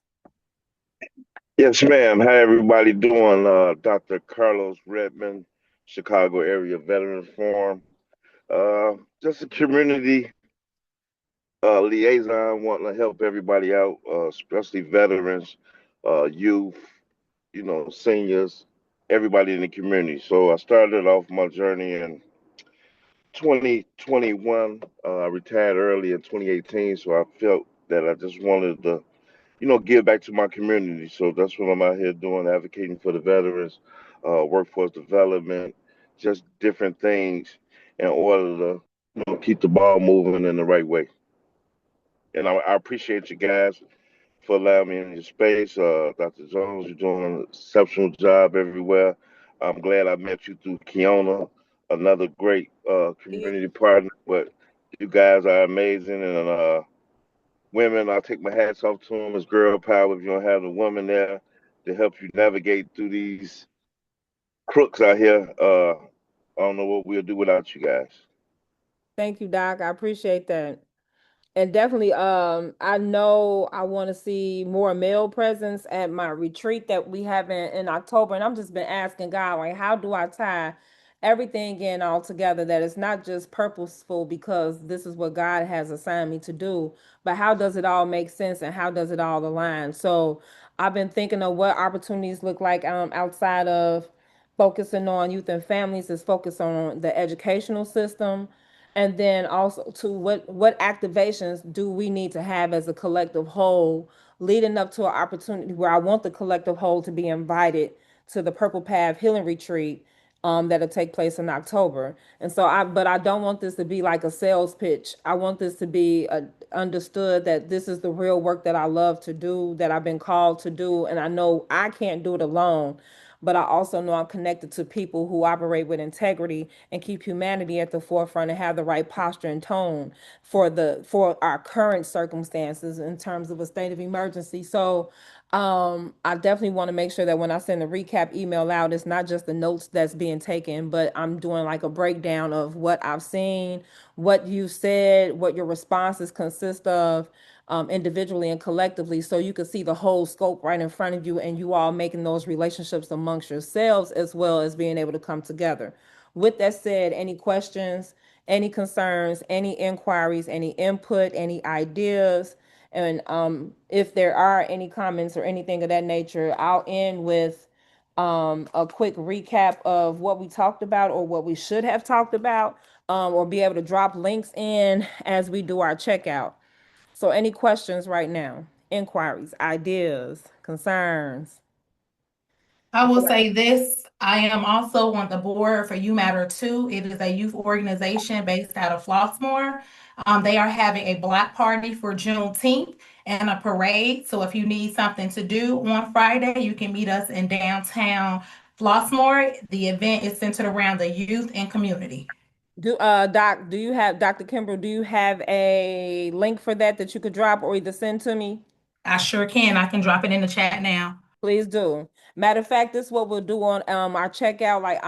I: Yes, ma'am. How everybody doing? Dr. Carlos Redmond, Chicago Area Veteran Forum. Just a community liaison wanting to help everybody out, especially veterans, youth, seniors, everybody in the community. So I started off my journey in 2021. I retired early in 2018, so I felt that I just wanted to give back to my community. So that's what I'm out here doing, advocating for the veterans, workforce development, just different things in order to keep the ball moving in the right way. And I appreciate you guys for allowing me in your space. Dr. Jones, you're doing an exceptional job everywhere. I'm glad I met you through Kiona, another great community partner. But you guys are amazing, and women, I'll take my hats off to them. It's girl power if you don't have a woman there to help you navigate through these crooks out here. I don't know what we'll do without you guys.
A: Thank you, Doc. I appreciate that. And definitely, I know I want to see more male presence at my retreat that we have in October. And I'm just been asking God, like, how do I tie everything in all together that it's not just purposeful because this is what God has assigned me to do, but how does it all make sense and how does it all align? So I've been thinking of what opportunities look like outside of focusing on youth and families, is focus on the educational system, and then also to what activations do we need to have as a collective whole leading up to an opportunity where I want the collective whole to be invited to the Purple Path Healing Retreat that'll take place in October. And so but I don't want this to be like a sales pitch. I want this to be understood that this is the real work that I love to do, that I've been called to do, and I know I can't do it alone, but I also know I'm connected to people who operate with integrity and keep humanity at the forefront and have the right posture and tone for our current circumstances in terms of a state of emergency. So I definitely want to make sure that when I send the recap email out, it's not just the notes that's being taken, but I'm doing like a breakdown of what I've seen, what you said, what your responses consist of, individually and collectively, so you can see the whole scope right in front of you, and you all making those relationships amongst yourselves as well as being able to come together. With that said, any questions, any concerns, any inquiries, any input, any ideas? And if there are any comments or anything of that nature, I'll end with a quick recap of what we talked about or what we should have talked about, or be able to drop links in as we do our checkout. So any questions right now? Inquiries, ideas, concerns?
J: I will say this, I am also on the board for You Matter Too. It is a youth organization based out of Flossmoor. They are having a block party for Juneteenth and a parade. So if you need something to do on Friday, you can meet us in downtown Flossmoor. The event is centered around the youth and community.
A: Doc, do you have Dr. Kimbrell, do you have a link for that you could drop or either send to me?
J: I sure can. I can drop it in the chat now.
A: Please do. Matter of fact, this is what we'll do on our checkout. Like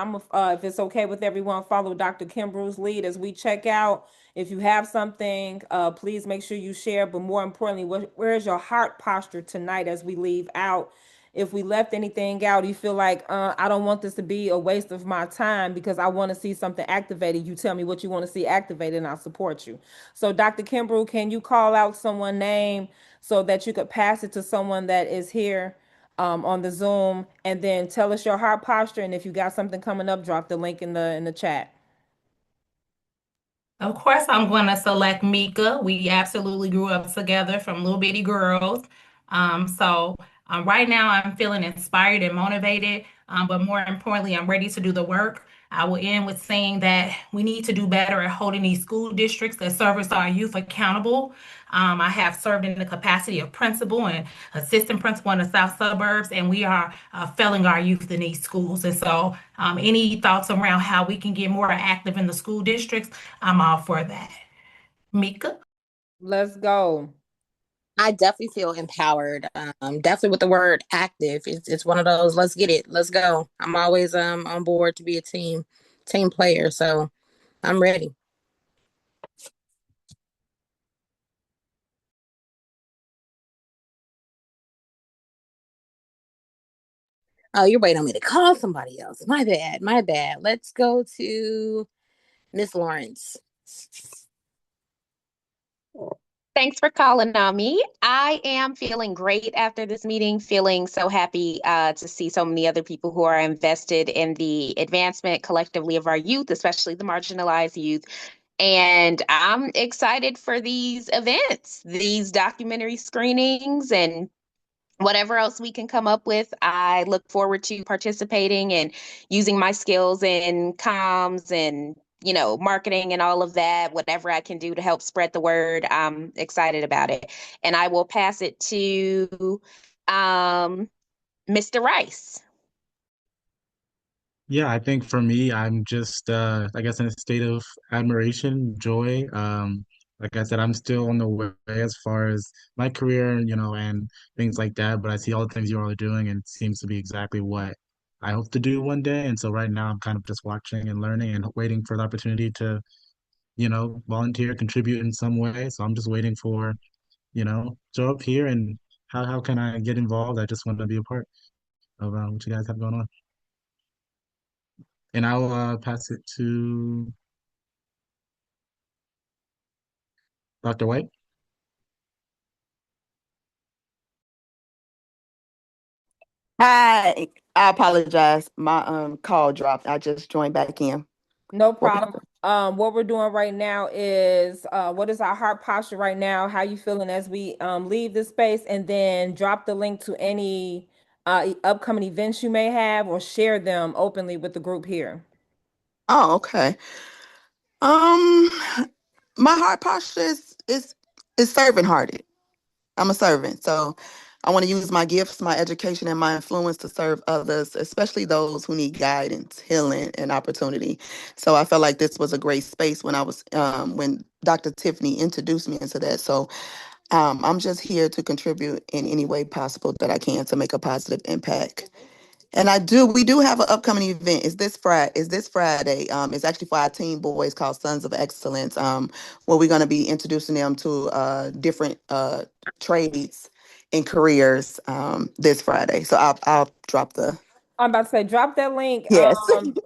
A: if it's okay with everyone, follow Dr. Kimbrell's lead as we check out. If you have something, please make sure you share. But more importantly, where is your heart posture tonight as we leave out? If we left anything out, you feel like I don't want this to be a waste of my time because I want to see something activated. You tell me what you want to see activated, and I'll support you. So, Dr. Kimbrell, can you call out someone's name so that you could pass it to someone that is here? On the Zoom, and then tell us your heart posture. And if you got something coming up, drop the link in the chat.
J: Of course, I'm going to select Mika. We absolutely grew up together from little bitty girls. Right now, I'm feeling inspired and motivated, but more importantly, I'm ready to do the work. I will end with saying that we need to do better at holding these school districts that service our youth accountable. I have served in the capacity of principal and assistant principal in the South Suburbs, and we are failing our youth in these schools. And so, any thoughts around how we can get more active in the school districts, I'm all for that. Mika?
A: Let's go.
D: I definitely feel empowered. Definitely with the word active. It's one of those, let's get it, let's go. I'm always on board to be a team player. So I'm ready. Oh, you're waiting on me to call somebody else. My bad. My bad. Let's go to Miss Lawrence.
F: Thanks for calling on me. I am feeling great after this meeting, feeling so happy to see so many other people who are invested in the advancement collectively of our youth, especially the marginalized youth. And I'm excited for these events, these documentary screenings, and whatever else we can come up with. I look forward to participating and using my skills in comms and marketing and all of that, whatever I can do to help spread the word. I'm excited about it. And I will pass it to Mr. Rice.
C: Yeah, I think for me, I'm just, I guess, in a state of admiration, joy. Like I said, I'm still on the way as far as my career, and things like that. But I see all the things you all are doing, and it seems to be exactly what I hope to do one day. And so right now, I'm kind of just watching and learning and waiting for the opportunity to, volunteer, contribute in some way. So I'm just waiting for, show up here and how can I get involved? I just want to be a part of what you guys have going on. And I'll pass it to Dr. White.
E: Hi, I apologize. My call dropped. I just joined back in.
A: No problem. What we're doing right now is what is our heart posture right now? How you feeling as we leave this space, and then drop the link to any upcoming events you may have, or share them openly with the group here.
E: Oh, okay. Um, my heart posture is servant hearted. I'm a servant, so I want to use my gifts, my education, and my influence to serve others, especially those who need guidance, healing, and opportunity. So I felt like this was a great space when when Dr. Tiffany introduced me into that. So I'm just here to contribute in any way possible that I can to make a positive impact. And we do have an upcoming event. It's this Friday. It's actually for our teen boys called Sons of Excellence. Where we're going to be introducing them to different trades and careers this Friday. So I'll drop the
A: I'm about to say, drop that link.
E: yes.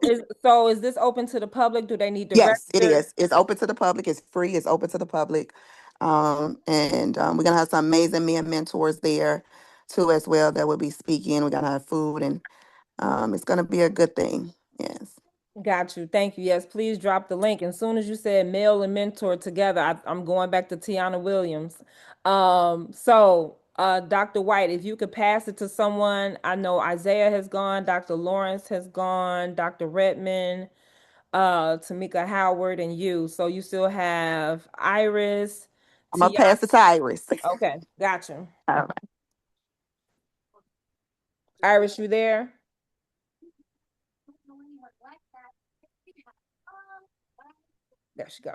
A: Is this open to the public? Do they need to
E: Yes, it
A: register?
E: is. It's open to the public. It's free. It's open to the public. And we're gonna have some amazing men mentors there too as well that will be speaking. We're gonna have food and it's gonna be a good thing. Yes.
A: Got you. Thank you. Yes, please drop the link. As soon as you said male and mentor together, I'm going back to Tiana Williams. Dr. White, if you could pass it to someone, I know Isaiah has gone, Dr. Lawrence has gone, Dr. Redmond, Tamika Howard, and you. So you still have Iris,
E: I'm gonna pass it to Iris.
A: Okay, gotcha.
E: All right.
A: Iris, you there? There she go.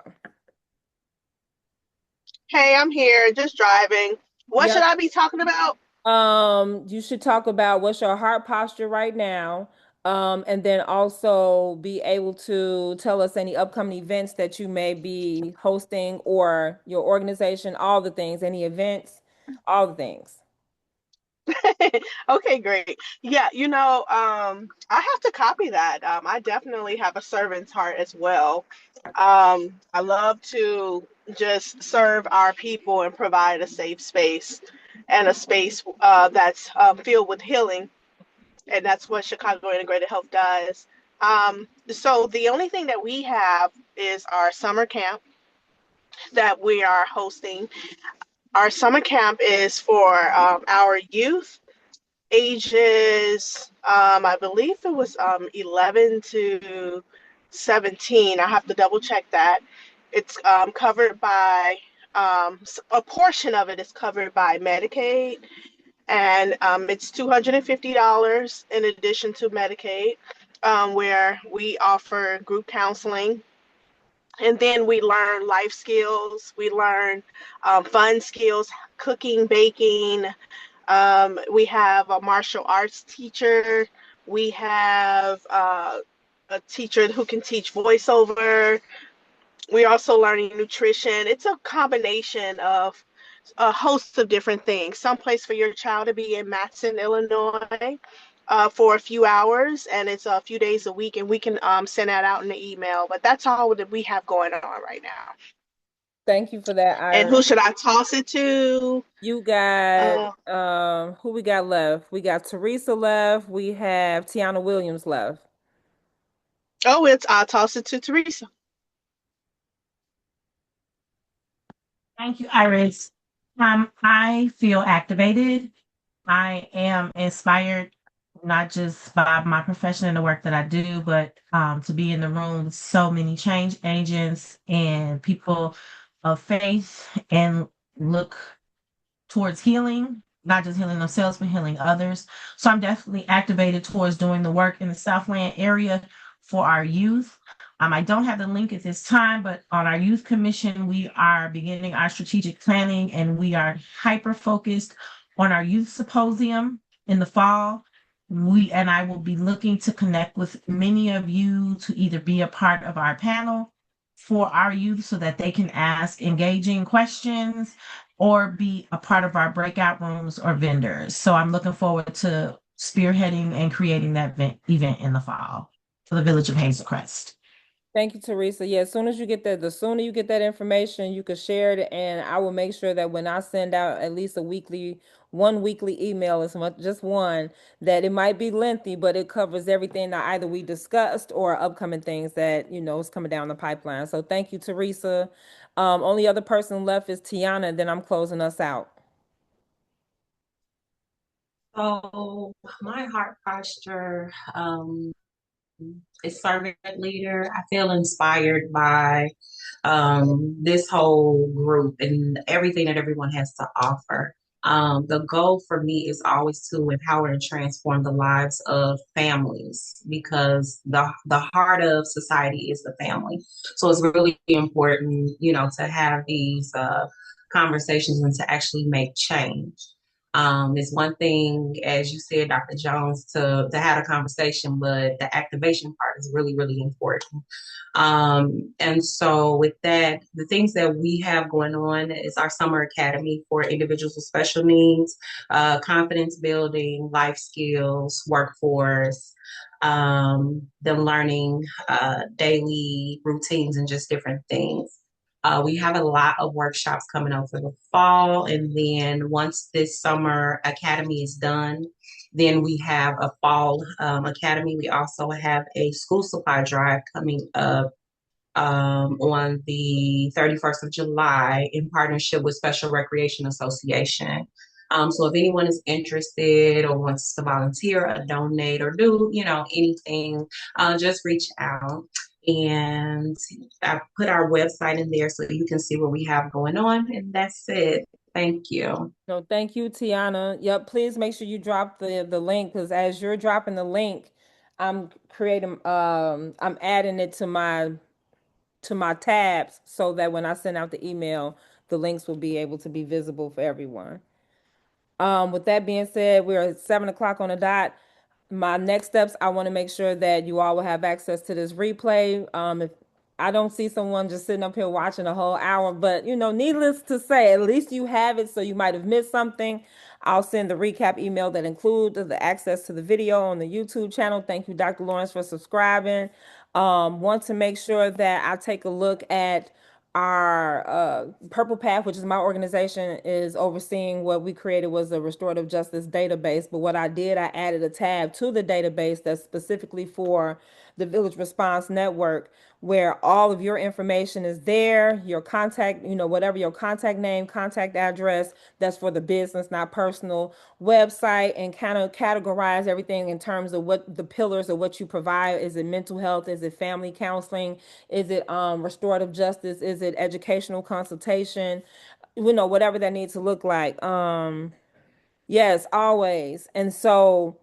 B: Hey, I'm here, just driving. What
A: Yep.
B: should I be talking about?
A: You should talk about what's your heart posture right now. And then also be able to tell us any upcoming events that you may be hosting or your organization, all the things, any events, all the things.
B: Okay, great. Yeah, I have to copy that. I definitely have a servant's heart as well. I love to just serve our people and provide a safe space and a space that's filled with healing. And that's what Chicago Integrated Health does. So the only thing that we have is our summer camp that we are hosting. Our summer camp is for our youth ages, I believe it was 11 to 17. I have to double check that. It's covered by, a portion of it is covered by Medicaid, and it's $250 in addition to Medicaid, where we offer group counseling. And then we learn life skills, we learn fun skills, cooking, baking. We have a martial arts teacher. We have a teacher who can teach voiceover. We're also learning nutrition. It's a combination of a host of different things. Some place for your child to be in Matson, Illinois, for a few hours, and it's a few days a week, and we can send that out in the email. But that's all that we have going on right now.
A: Thank you for that, Iris.
B: And who should I toss it to?
A: You got who we got left? We got Teresa left. We have Tiana Williams left.
B: Oh, I'll toss it to Teresa.
G: Thank you, Iris. I feel activated. I am inspired, not just by my profession and the work that I do, but to be in the room with so many change agents and people of faith and look towards healing, not just healing themselves, but healing others. So I'm definitely activated towards doing the work in the Southland area for our youth. I don't have the link at this time, but on our youth commission, we are beginning our strategic planning and we are hyper focused on our youth symposium in the fall. I will be looking to connect with many of you to either be a part of our panel for our youth so that they can ask engaging questions or be a part of our breakout rooms or vendors. So I'm looking forward to spearheading and creating that event in the fall for the Village of Hazel Crest.
A: Thank you, Teresa. Yeah, as soon as you get that, the sooner you get that information, you can share it, and I will make sure that when I send out at least one weekly email, as much just one, that it might be lengthy, but it covers everything that either we discussed or upcoming things that is coming down the pipeline. So thank you, Teresa. Only other person left is Tiana, and then I'm closing us out.
H: So my heart posture is servant leader. I feel inspired by this whole group and everything that everyone has to offer. The goal for me is always to empower and transform the lives of families because the heart of society is the family. So it's really important, to have these conversations and to actually make change. It's one thing, as you said, Dr. Jones, to have a conversation, but the activation part is really, really important. And so with that, the things that we have going on is our summer academy for individuals with special needs, confidence building, life skills, workforce, them learning daily routines and just different things. We have a lot of workshops coming up for the fall. And then once this summer academy is done, then we have a fall academy. We also have a school supply drive coming up on the 31st of July in partnership with Special Recreation Association. So if anyone is interested or wants to volunteer or donate or do, anything, just reach out. And I put our website in there so you can see what we have going on. And that's it. Thank you.
A: No, thank you, Tiana. Yep, please make sure you drop the link, because as you're dropping the link, I'm adding it to my tabs so that when I send out the email, the links will be able to be visible for everyone. With that being said, we're at 7 o'clock on the dot. My next steps, I want to make sure that you all will have access to this replay. If I don't see someone just sitting up here watching a whole hour, but needless to say, at least you have it, so you might have missed something. I'll send the recap email that includes the access to the video on the YouTube channel. Thank you, Dr. Lawrence, for subscribing. Want to make sure that I take a look at our Purple Path, which is my organization, is overseeing what we created was a restorative justice database. But what I did, I added a tab to the database that's specifically for the Village Response Network, where all of your information is there, your contact, whatever your contact name, contact address, that's for the business, not personal, website, and kind of categorize everything in terms of what the pillars of what you provide. Is it mental health? Is it family counseling? Is it restorative justice? Is it educational consultation? Whatever that needs to look like. Yes, always. And so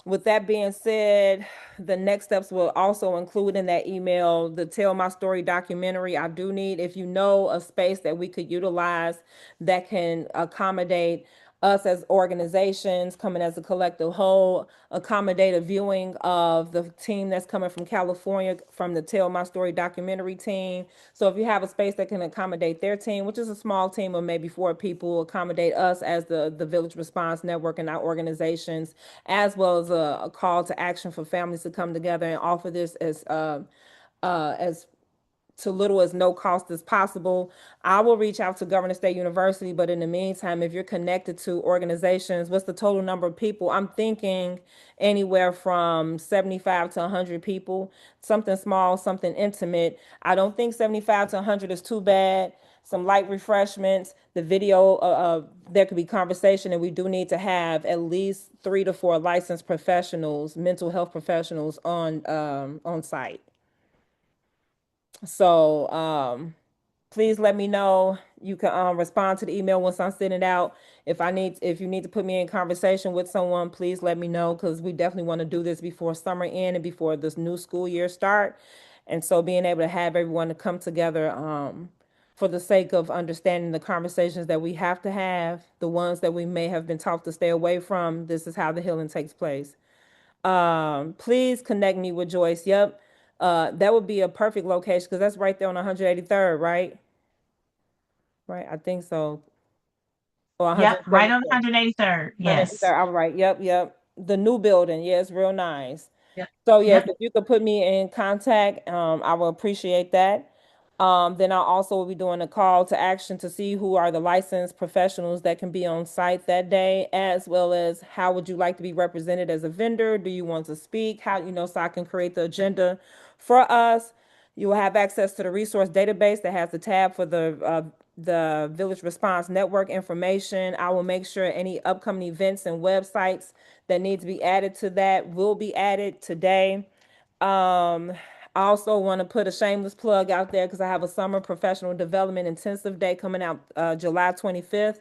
A: with that being said, the next steps will also include in that email the Tell My Story documentary. I do need, if you know a space that we could utilize that can accommodate us as organizations coming as a collective whole, accommodate a viewing of the team that's coming from California from the Tell My Story documentary team. So if you have a space that can accommodate their team, which is a small team of maybe 4 people, accommodate us as the Village Response Network and our organizations, as well as a call to action for families to come together and offer this as to little as no cost as possible. I will reach out to Governor State University, but in the meantime, if you're connected to organizations, what's the total number of people? I'm thinking anywhere from 75 to 100 people, something small, something intimate. I don't think 75 to 100 is too bad. Some light refreshments, the video, there could be conversation, and we do need to have at least 3 to 4 licensed professionals, mental health professionals on site. So please let me know. You can respond to the email once I send it out. If you need to put me in conversation with someone, please let me know, because we definitely want to do this before summer end and before this new school year start. And so being able to have everyone to come together for the sake of understanding the conversations that we have to have, the ones that we may have been taught to stay away from. This is how the healing takes place. Please connect me with Joyce. Yep. That would be a perfect location, because that's right there on 183rd, right? Right, I think so. Or
G: Yep, right on
A: 173rd.
G: 183rd. Yes.
A: 183rd, all right. Yep. The new building. Yeah, it's real nice.
G: Yep.
A: So yes,
G: Yep.
A: if you could put me in contact, I will appreciate that. Then I also will be doing a call to action to see who are the licensed professionals that can be on site that day, as well as how would you like to be represented as a vendor? Do you want to speak? How, so I can create the agenda for us. You will have access to the resource database that has the tab for the Village Response Network information. I will make sure any upcoming events and websites that need to be added to that will be added today. I also want to put a shameless plug out there, because I have a summer professional development intensive day coming out July 25th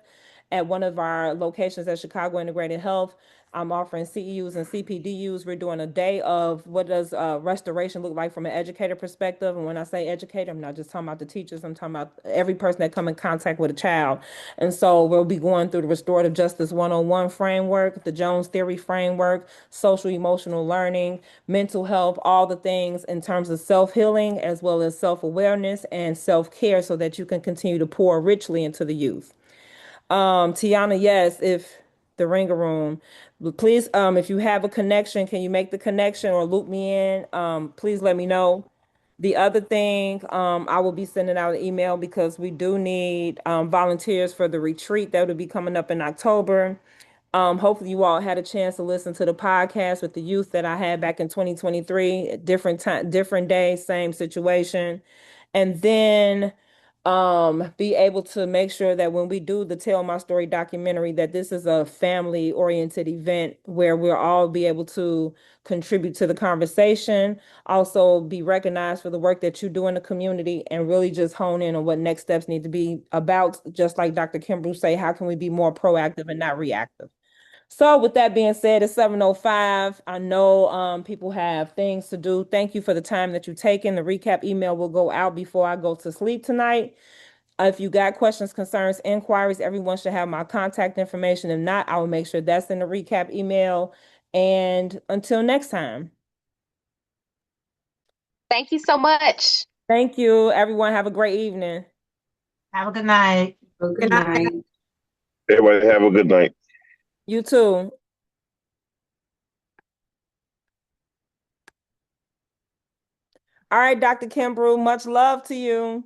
A: at one of our locations at Chicago Integrated Health. I'm offering CEUs and CPDUs. We're doing a day of what does restoration look like from an educator perspective. And when I say educator, I'm not just talking about the teachers, I'm talking about every person that come in contact with a child. And so we'll be going through the Restorative Justice 101 framework, the Jones Theory framework, social emotional learning, mental health, all the things in terms of self-healing as well as self-awareness and self-care so that you can continue to pour richly into the youth. Tiana, yes, if the ringer room, please, if you have a connection, can you make the connection or loop me in? Please let me know. The other thing, I will be sending out an email because we do need volunteers for the retreat that will be coming up in October. Hopefully you all had a chance to listen to the podcast with the youth that I had back in 2023, different time, different day, same situation. And then be able to make sure that when we do the Tell My Story documentary, that this is a family oriented event where we'll all be able to contribute to the conversation, also be recognized for the work that you do in the community, and really just hone in on what next steps need to be about, just like Dr. Kimbrough say, how can we be more proactive and not reactive? So with that being said, it's 7:05. I know people have things to do. Thank you for the time that you've taken. The recap email will go out before I go to sleep tonight. If you got questions, concerns, inquiries, everyone should have my contact information. If not, I will make sure that's in the recap email. And until next time,
F: Thank you so much.
A: thank you. Everyone have a great evening.
G: Have a good night.
H: Good night.
I: Everybody have a good night.
A: You too. All right, Dr. Kimbrough, much love to you.